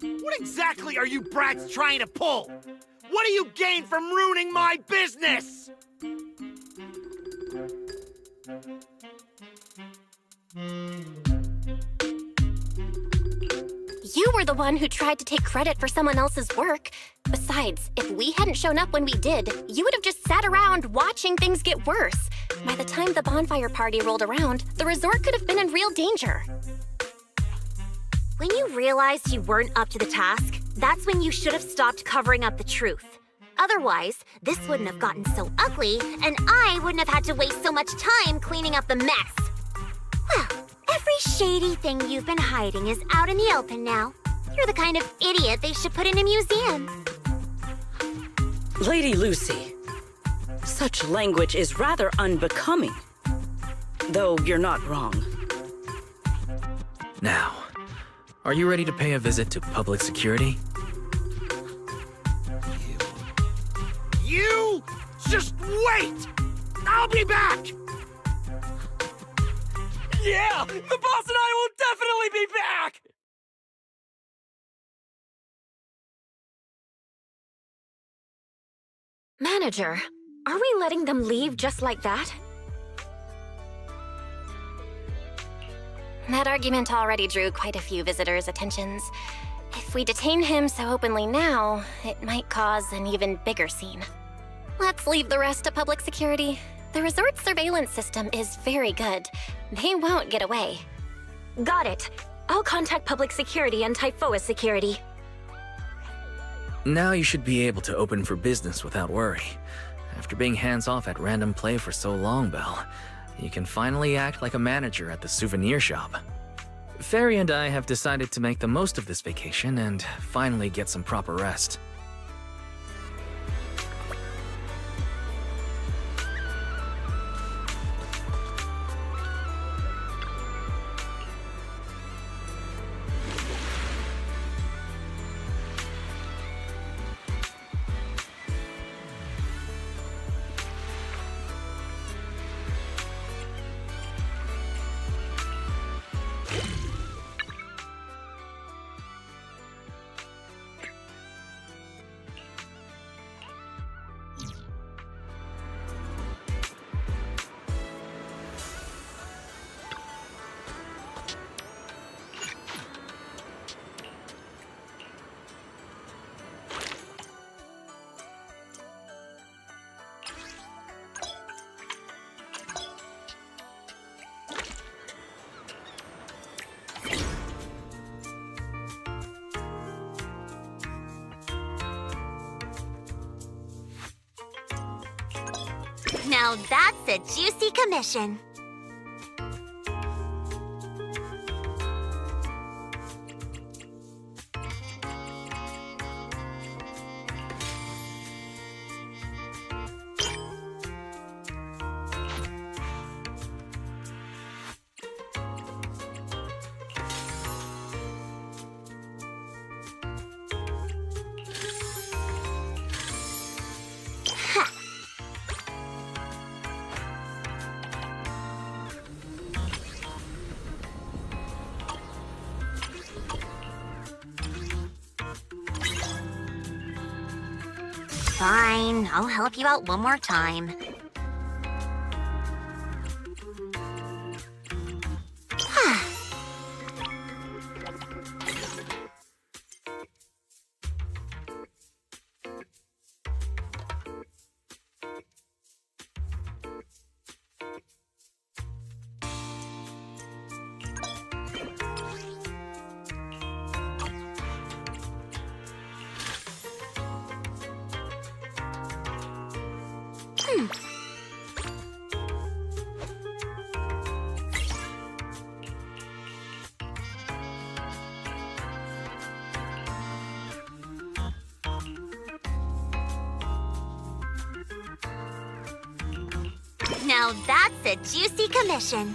What exactly are you brats trying to pull? What do you gain from ruining my business? You were the one who tried to take credit for someone else's work. Besides, if we hadn't shown up when we did, you would have just sat around watching things get worse. By the time the bonfire party rolled around, the resort could have been in real danger. When you realized you weren't up to the task, that's when you should have stopped covering up the truth. Otherwise, this wouldn't have gotten so ugly, and I wouldn't have had to waste so much time cleaning up the mess. Well, every shady thing you've been hiding is out in the open now. You're the kind of idiot they should put in a museum. Lady Lucy, such language is rather unbecoming. Though you're not wrong. Now, are you ready to pay a visit to public security? You just wait! I'll be back! Yeah! The boss and I will definitely be back! Manager, are we letting them leave just like that? That argument already drew quite a few visitors' attentions. If we detain him so openly now, it might cause an even bigger scene. Let's leave the rest to public security. The resort's surveillance system is very good. They won't get away. Got it. I'll contact public security and Typhoa security. Now you should be able to open for business without worry. After being hands-off at random play for so long, Belle, you can finally act like a manager at the souvenir shop. Fairy and I have decided to make the most of this vacation and finally get some proper rest. Now that's a juicy commission. Fine, I'll help you out one more time. Now that's a juicy commission.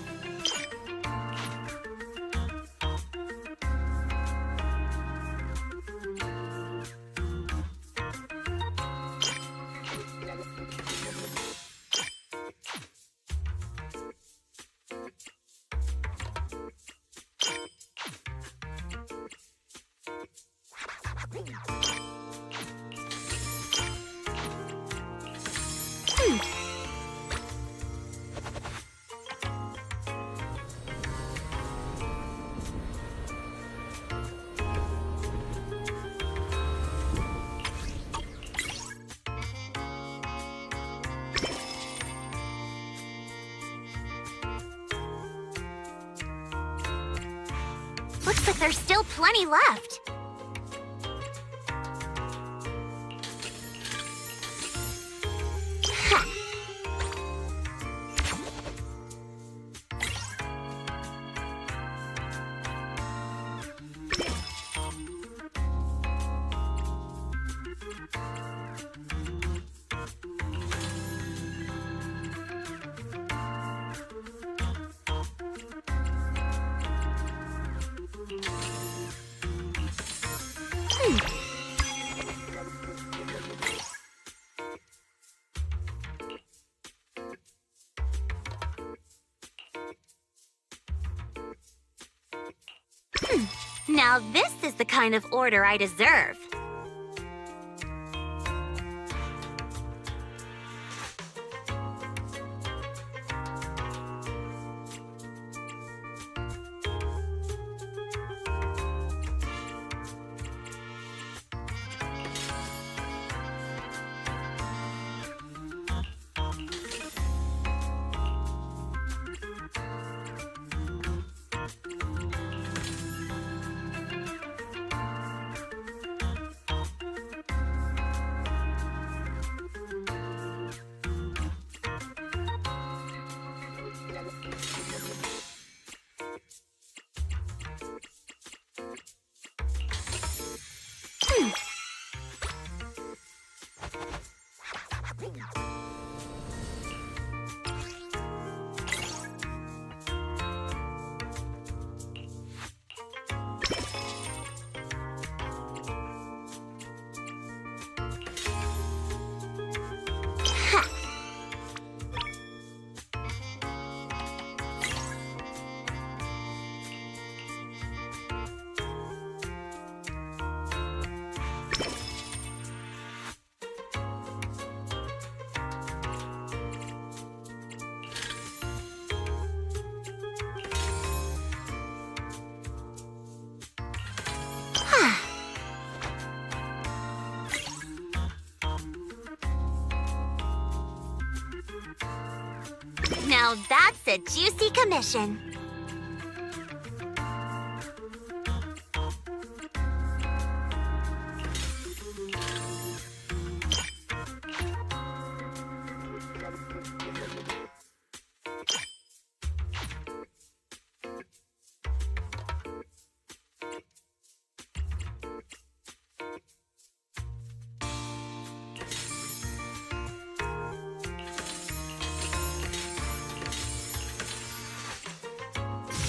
Looks like there's still plenty left. Now this is the kind of order I deserve. Now that's a juicy commission.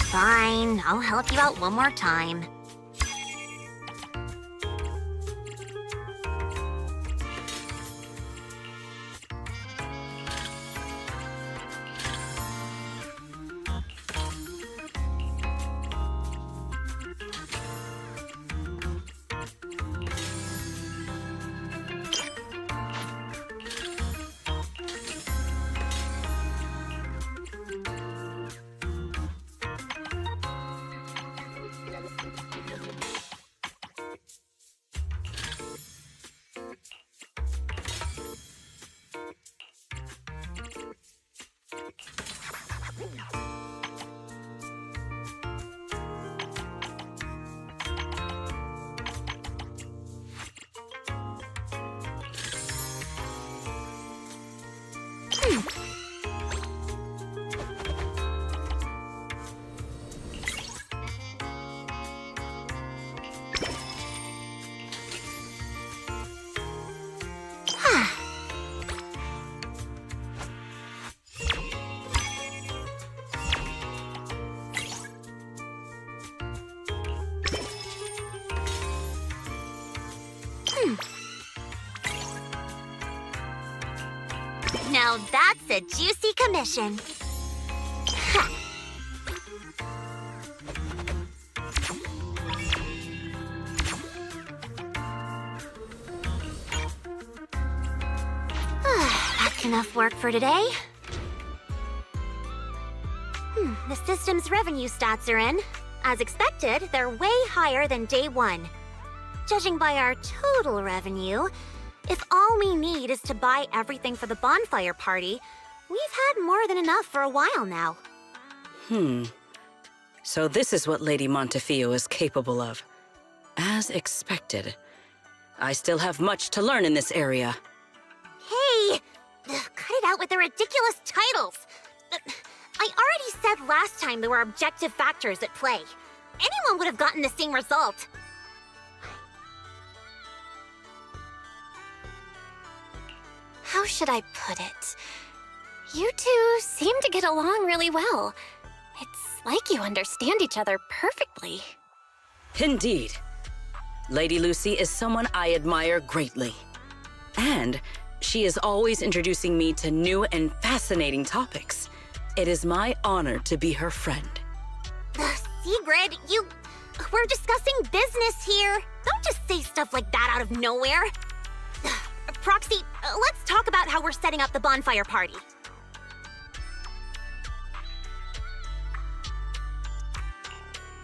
Fine, I'll help you out one more time. Now that's a juicy commission. That's enough work for today. The system's revenue stats are in. As expected, they're way higher than day one. Judging by our total revenue, if all we need is to buy everything for the bonfire party, we've had more than enough for a while now. So this is what Lady Montefiore is capable of. As expected. I still have much to learn in this area. Hey! Cut it out with the ridiculous titles! I already said last time there were objective factors at play. Anyone would have gotten the same result. How should I put it? You two seem to get along really well. It's like you understand each other perfectly. Indeed. Lady Lucy is someone I admire greatly. And she is always introducing me to new and fascinating topics. It is my honor to be her friend. Sigrid, we're discussing business here. Don't just say stuff like that out of nowhere. Proxy, let's talk about how we're setting up the bonfire party.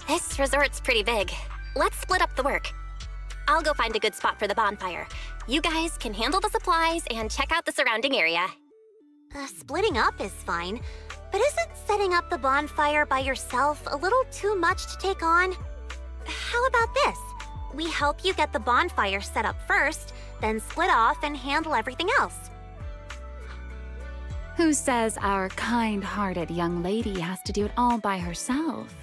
This resort's pretty big. Let's split up the work. I'll go find a good spot for the bonfire. You guys can handle the supplies and check out the surrounding area. Splitting up is fine, but isn't setting up the bonfire by yourself a little too much to take on? How about this? We help you get the bonfire set up first, then split off and handle everything else. Who says our kind-hearted young lady has to do it all by herself?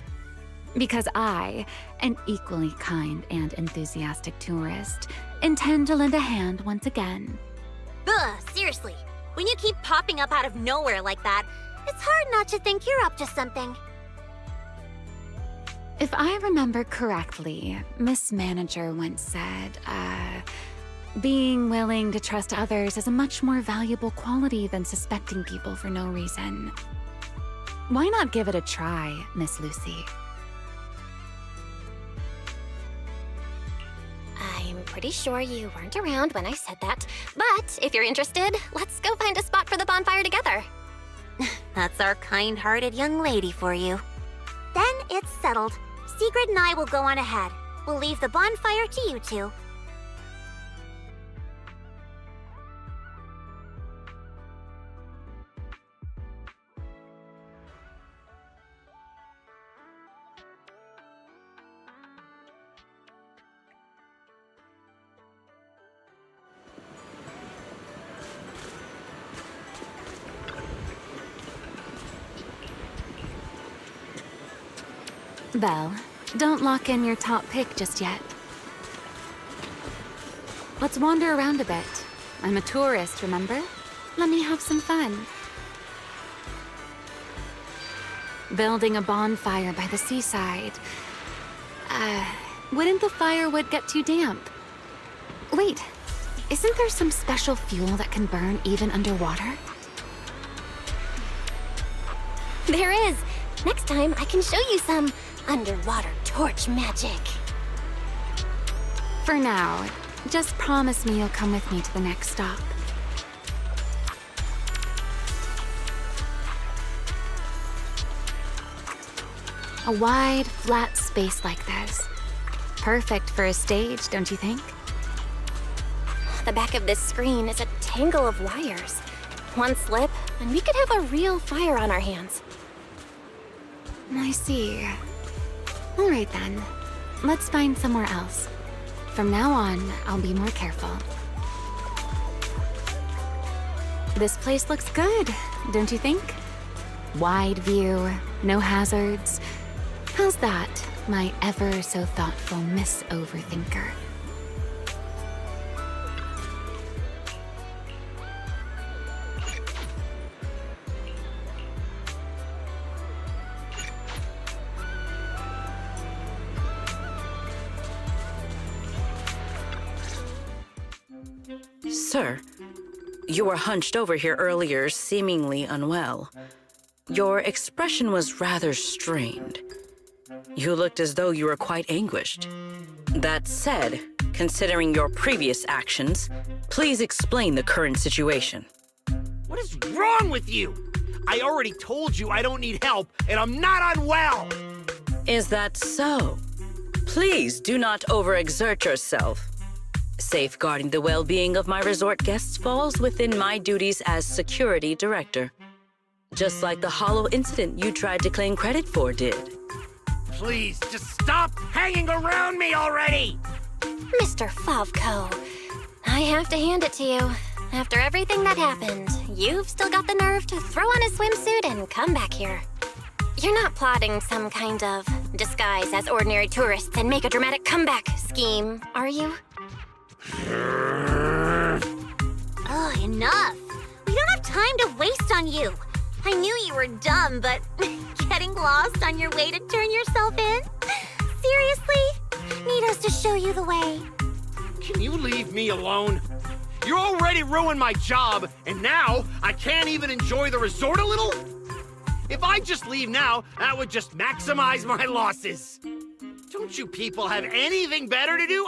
Because I, an equally kind and enthusiastic tourist, intend to lend a hand once again. Seriously, when you keep popping up out of nowhere like that, it's hard not to think you're up to something. If I remember correctly, Miss Manager once said, being willing to trust others is a much more valuable quality than suspecting people for no reason. Why not give it a try, Miss Lucy? I'm pretty sure you weren't around when I said that, but if you're interested, let's go find a spot for the bonfire together. That's our kind-hearted young lady for you. Then it's settled. Sigrid and I will go on ahead. We'll leave the bonfire to you two. Belle, don't lock in your top pick just yet. Let's wander around a bit. I'm a tourist, remember? Let me have some fun. Building a bonfire by the seaside. Wouldn't the firewood get too damp? Wait, isn't there some special fuel that can burn even underwater? There is. Next time, I can show you some underwater torch magic. For now, just promise me you'll come with me to the next stop. A wide, flat space like this. Perfect for a stage, don't you think? The back of this screen is a tangle of wires. One slip, and we could have a real fire on our hands. I see. All right then. Let's find somewhere else. From now on, I'll be more careful. This place looks good, don't you think? Wide view, no hazards. How's that, my ever so thoughtful Miss Overthinker? Sir, You were hunched over here earlier, seemingly unwell. Your expression was rather strained. You looked as though you were quite anguished. That said, considering your previous actions, please explain the current situation. What is wrong with you? I already told you I don't need help, and I'm not unwell! Is that so? Please do not overexert yourself. Safeguarding the well-being of my resort guests falls within my duties as security director. Just like the hollow incident you tried to claim credit for did. Please, just stop hanging around me already! Mr. Favko, I have to hand it to you. After everything that happened, you've still got the nerve to throw on a swimsuit and come back here. You're not plotting some kind of disguise as ordinary tourists and make a dramatic comeback scheme, are you? Oh, enough. We don't have time to waste on you. I knew you were dumb, but getting lost on your way to turn yourself in? Seriously? Need us to show you the way? Can you leave me alone? You already ruined my job, and now I can't even enjoy the resort a little? If I just leave now, that would just maximize my losses. Don't you people have anything better to do?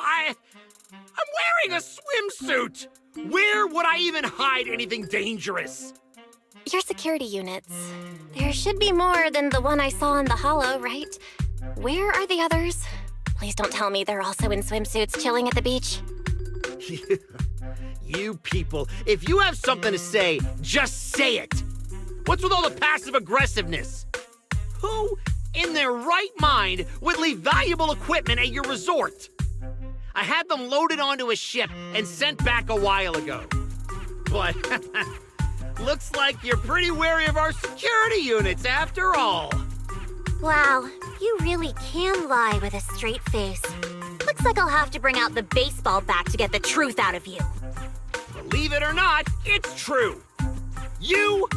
I'm wearing a swimsuit! Where would I even hide anything dangerous? Your security units. There should be more than the one I saw in the hollow, right? Where are the others? Please don't tell me they're also in swimsuits chilling at the beach. You people, if you have something to say, just say it. What's with all the passive aggressiveness? Who in their right mind would leave valuable equipment at your resort? I had them loaded onto a ship and sent back a while ago. But looks like you're pretty wary of our security units after all. Wow, you really can lie with a straight face. Looks like I'll have to bring out the baseball bat to get the truth out of you. Believe it or not, it's true. You,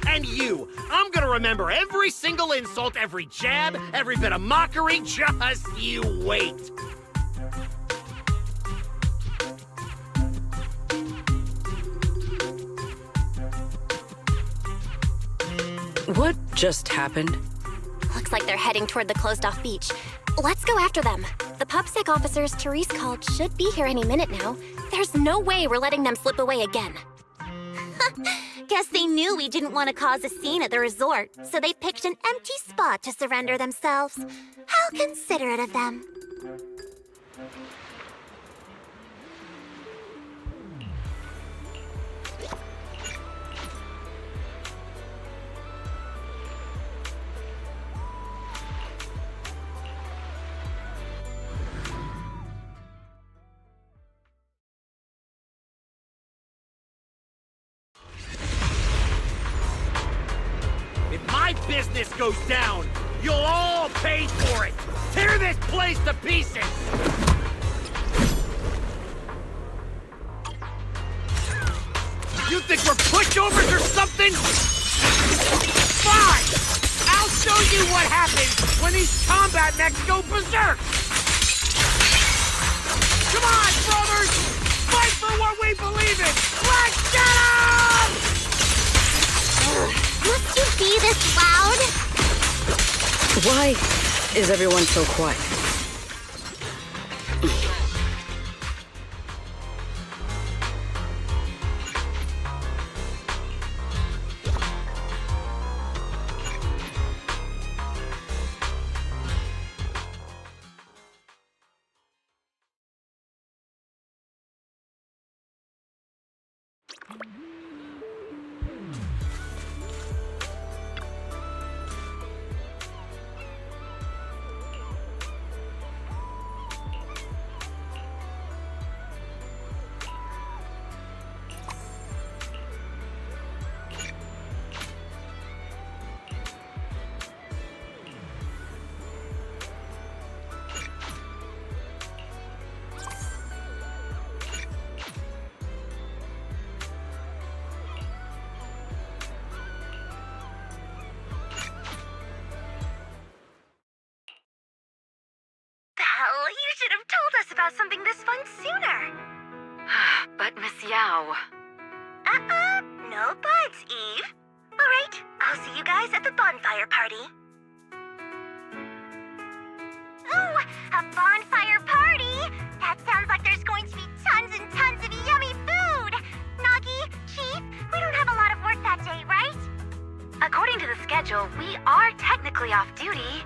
and you. I'm gonna remember every single insult, every jab, every bit of mockery. Just you wait. What just happened? Looks like they're heading toward the closed-off beach. Let's go after them. The PubSec officers Therese called should be here any minute now. There's no way we're letting them slip away again. Guess they knew we didn't want to cause a scene at the resort, so they picked an empty spot to surrender themselves. How considerate of them. If my business goes down, you'll all pay for it. Tear this place to pieces. You think we're pushovers or something? Fine! I'll show you what happens when these combat mechs go berserk! Come on, brothers! Fight for what we believe in! Let's get 'em! Must you be this loud? Why is everyone so quiet? Well, you should have told us about something this fun sooner. But Miss Yao... No bugs, Eve. All right, I'll see you guys at the bonfire party. Ooh, a bonfire party? That sounds like there's going to be tons and tons of yummy food! Nagi, Chief, we don't have a lot of work that day, right? According to the schedule, we are technically off duty.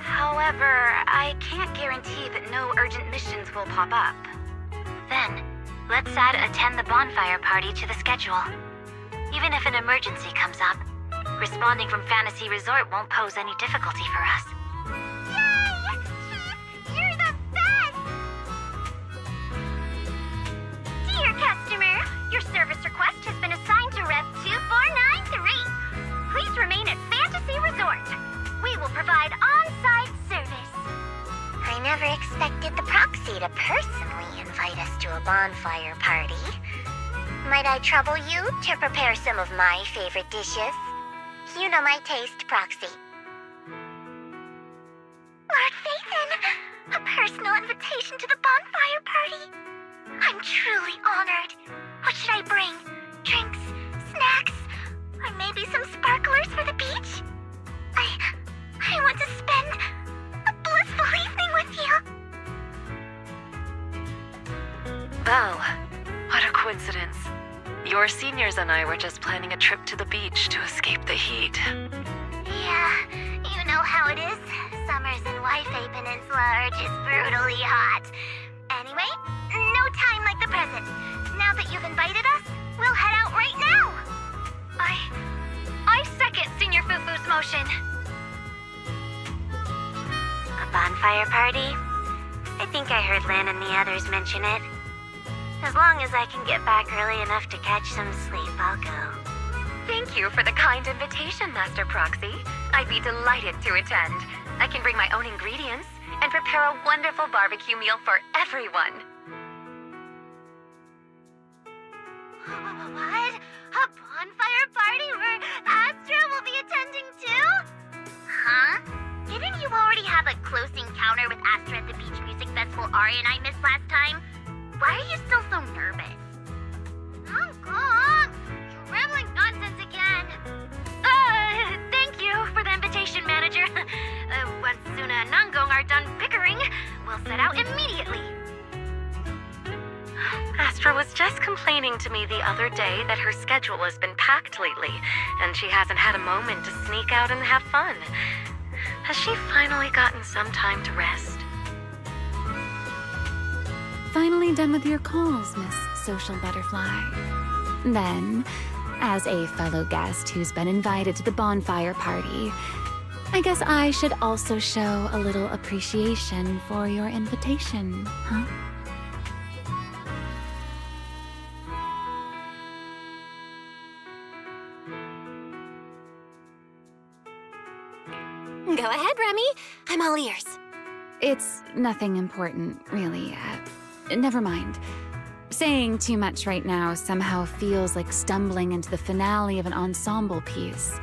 However, I can't guarantee that no urgent missions will pop up. Then, let's add attend the bonfire party to the schedule. Even if an emergency comes up, responding from Fantasy Resort won't pose any difficulty for us. Yay! Chief, you're the best! Dear customer, your service request has been assigned to Rep 2493. Please remain at Fantasy Resort. We will provide on-site service. I never expected the proxy to personally invite us to a bonfire party. Might I trouble you to prepare some of my favorite dishes? You know my taste, Proxy. Lord Phaethon, a personal invitation to the bonfire party. I'm truly honored. What should I bring? Drinks, snacks, or maybe some sparklers for the beach? I want to spend a blissful evening with you. Oh, what a coincidence. Your seniors and I were just planning a trip to the beach to escape the heat. Yeah, you know how it is. Summers in Wi-Fi Peninsula are just brutally hot. Anyway, no time like the present. Now that you've invited us, we'll head out right now. I second Senior Fufu's motion. A bonfire party? I think I heard Lan and the others mention it. As long as I can get back early enough to catch some sleep, I'll go. Thank you for the kind invitation, Master Proxy. I'd be delighted to attend. I can bring my own ingredients and prepare a wonderful barbecue meal for everyone. What? A bonfire party where Astra will be attending too? Huh? Didn't you already have a close encounter with Astra at the Beach Music Festival Ari and I missed last time? Why are you still so nervous? Oh, God! You're rambling nonsense again. Thank you for the invitation, Manager. Once Suna and Nangong are done bickering, we'll set out immediately. Astra was just complaining to me the other day that her schedule has been packed lately, and she hasn't had a moment to sneak out and have fun. Has she finally gotten some time to rest? Finally done with your calls, Miss Social Butterfly. Then, as a fellow guest who's been invited to the bonfire party, I guess I should also show a little appreciation for your invitation, huh? Go ahead, Remy. I'm all ears. It's nothing important, really. Never mind. Saying too much right now somehow feels like stumbling into the finale of an ensemble piece.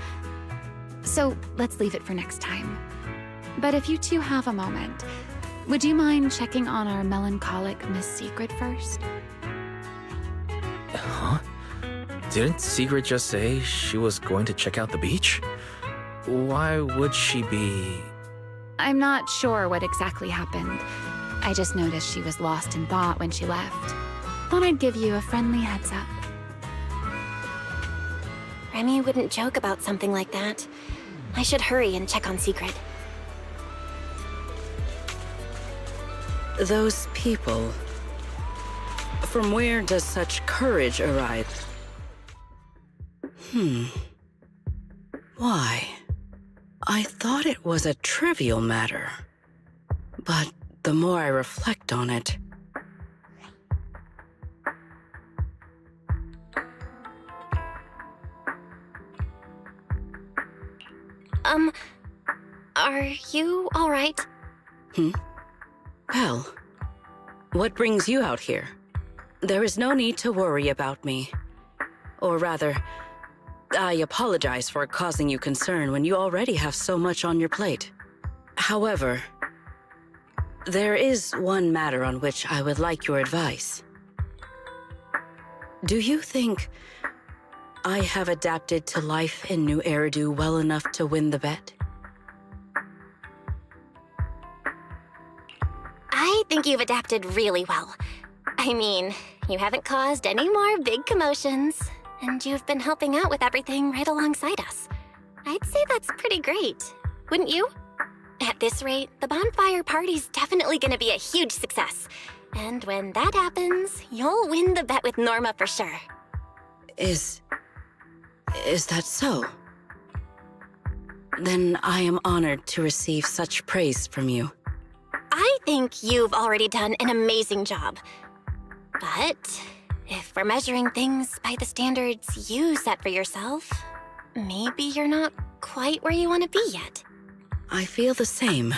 So let's leave it for next time. But if you two have a moment, would you mind checking on our melancholic Miss Secret first? Huh? Didn't Secret just say she was going to check out the beach? Why would she be... I'm not sure what exactly happened. I just noticed she was lost in thought when she left. Thought I'd give you a friendly heads up. Remy wouldn't joke about something like that. I should hurry and check on Secret. Those people... From where does such courage arise? Why? I thought it was a trivial matter. But the more I reflect on it... Are you all right? Well, what brings you out here? There is no need to worry about me. Or rather, I apologize for causing you concern when you already have so much on your plate. However, there is one matter on which I would like your advice. Do you think I have adapted to life in New Eridu well enough to win the bet? I think you've adapted really well. I mean, you haven't caused any more big commotions, and you've been helping out with everything right alongside us. I'd say that's pretty great, wouldn't you? At this rate, the bonfire party's definitely gonna be a huge success. And when that happens, you'll win the bet with Norma for sure. Is that so? Then I am honored to receive such praise from you. I think you've already done an amazing job. But if we're measuring things by the standards you set for yourself, maybe you're not quite where you want to be yet. I feel the same.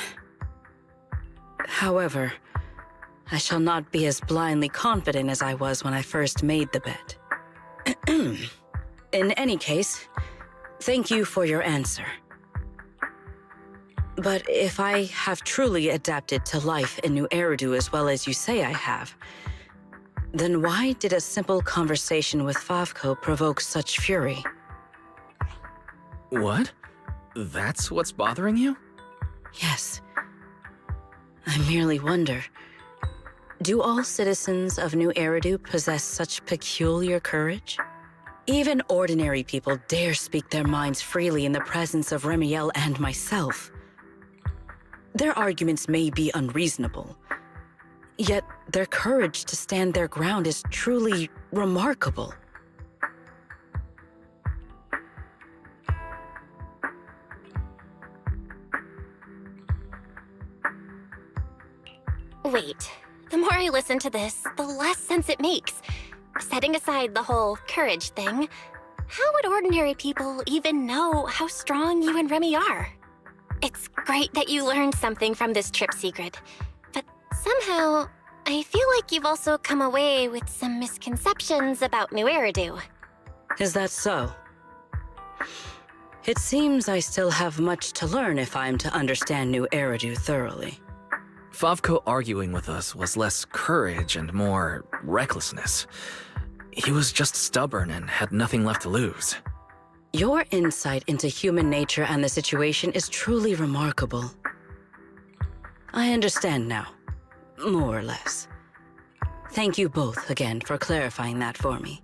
However, I shall not be as blindly confident as I was when I first made the bet. In any case, thank you for your answer. But if I have truly adapted to life in New Eridu as well as you say I have, then why did a simple conversation with Favco provoke such fury? What? That's what's bothering you? Yes. I merely wonder, do all citizens of New Eridu possess such peculiar courage? Even ordinary people dare speak their minds freely in the presence of Remiel and myself. Their arguments may be unreasonable, yet their courage to stand their ground is truly remarkable. Wait, the more I listen to this, the less sense it makes. Setting aside the whole courage thing, how would ordinary people even know how strong you and Remy are? It's great that you learned something from this trip, Sigrid, but somehow I feel like you've also come away with some misconceptions about New Eridu. Is that so? It seems I still have much to learn if I'm to understand New Eridu thoroughly. Favco arguing with us was less courage and more recklessness. He was just stubborn and had nothing left to lose. Your insight into human nature and the situation is truly remarkable. I understand now, more or less. Thank you both again for clarifying that for me.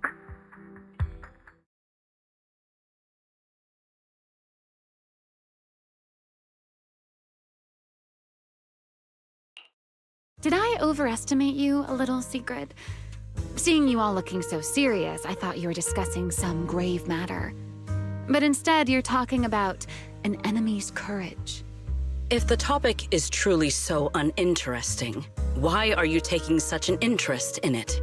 Did I overestimate you a little, Sigrid? Seeing you all looking so serious, I thought you were discussing some grave matter. But instead, you're talking about an enemy's courage. If the topic is truly so uninteresting, why are you taking such an interest in it?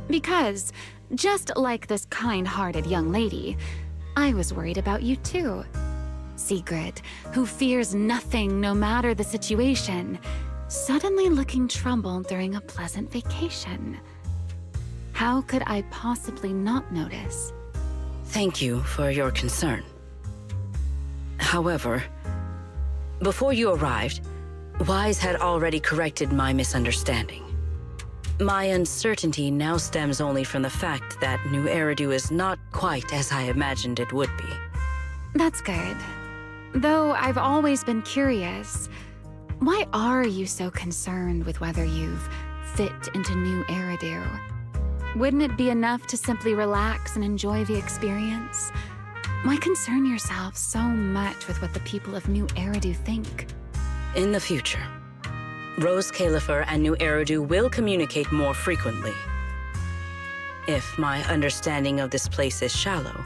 Because, just like this kind-hearted young lady, I was worried about you too. Sigrid, who fears nothing no matter the situation, suddenly looking troubled during a pleasant vacation. How could I possibly not notice? Thank you for your concern. However, before you arrived, Wise had already corrected my misunderstanding. My uncertainty now stems only from the fact that New Eridu is not quite as I imagined it would be. That's good. Though I've always been curious, why are you so concerned with whether you've fit into New Eridu? Wouldn't it be enough to simply relax and enjoy the experience? Why concern yourself so much with what the people of New Eridu think? In the future, Rose Califer and New Eridu will communicate more frequently. If my understanding of this place is shallow,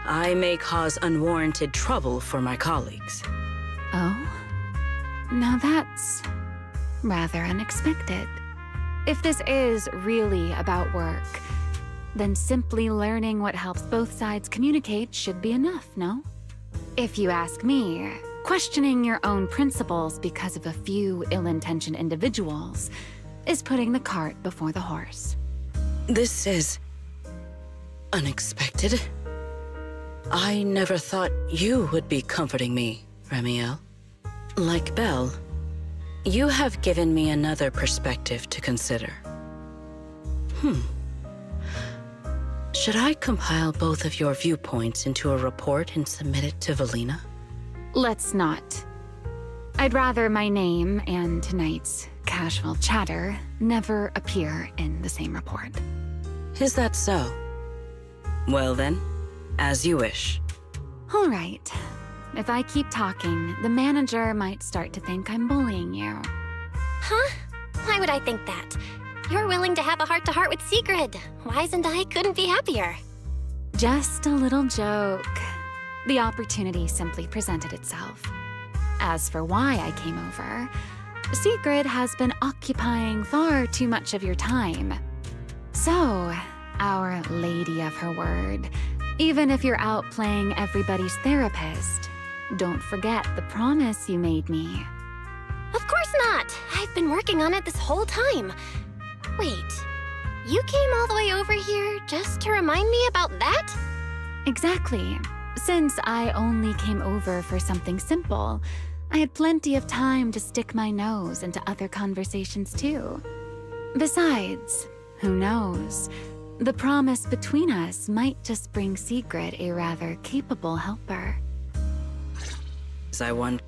I may cause unwarranted trouble for my colleagues. Oh? Now that's rather unexpected. If this is really about work, then simply learning what helps both sides communicate should be enough, no? If you ask me, questioning your own principles because of a few ill-intentioned individuals is putting the cart before the horse. This is unexpected. I never thought you would be comforting me, Remiel. Like Belle, you have given me another perspective to consider. Should I compile both of your viewpoints into a report and submit it to Valina? Let's not. I'd rather my name and tonight's casual chatter never appear in the same report. Is that so? Well then, as you wish. All right. If I keep talking, the manager might start to think I'm bullying you. Huh? Why would I think that? You're willing to have a heart-to-heart with Sigrid. Wise and I couldn't be happier. Just a little joke. The opportunity simply presented itself. As for why I came over, Sigrid has been occupying far too much of your time. So, our lady of her word, even if you're out playing everybody's therapist, don't forget the promise you made me. Of course not! I've been working on it this whole time. Wait, you came all the way over here just to remind me about that? Exactly. Since I only came over for something simple, I had plenty of time to stick my nose into other conversations too. Besides, who knows? The promise between us might just bring Sigrid a rather capable helper. As I wonder.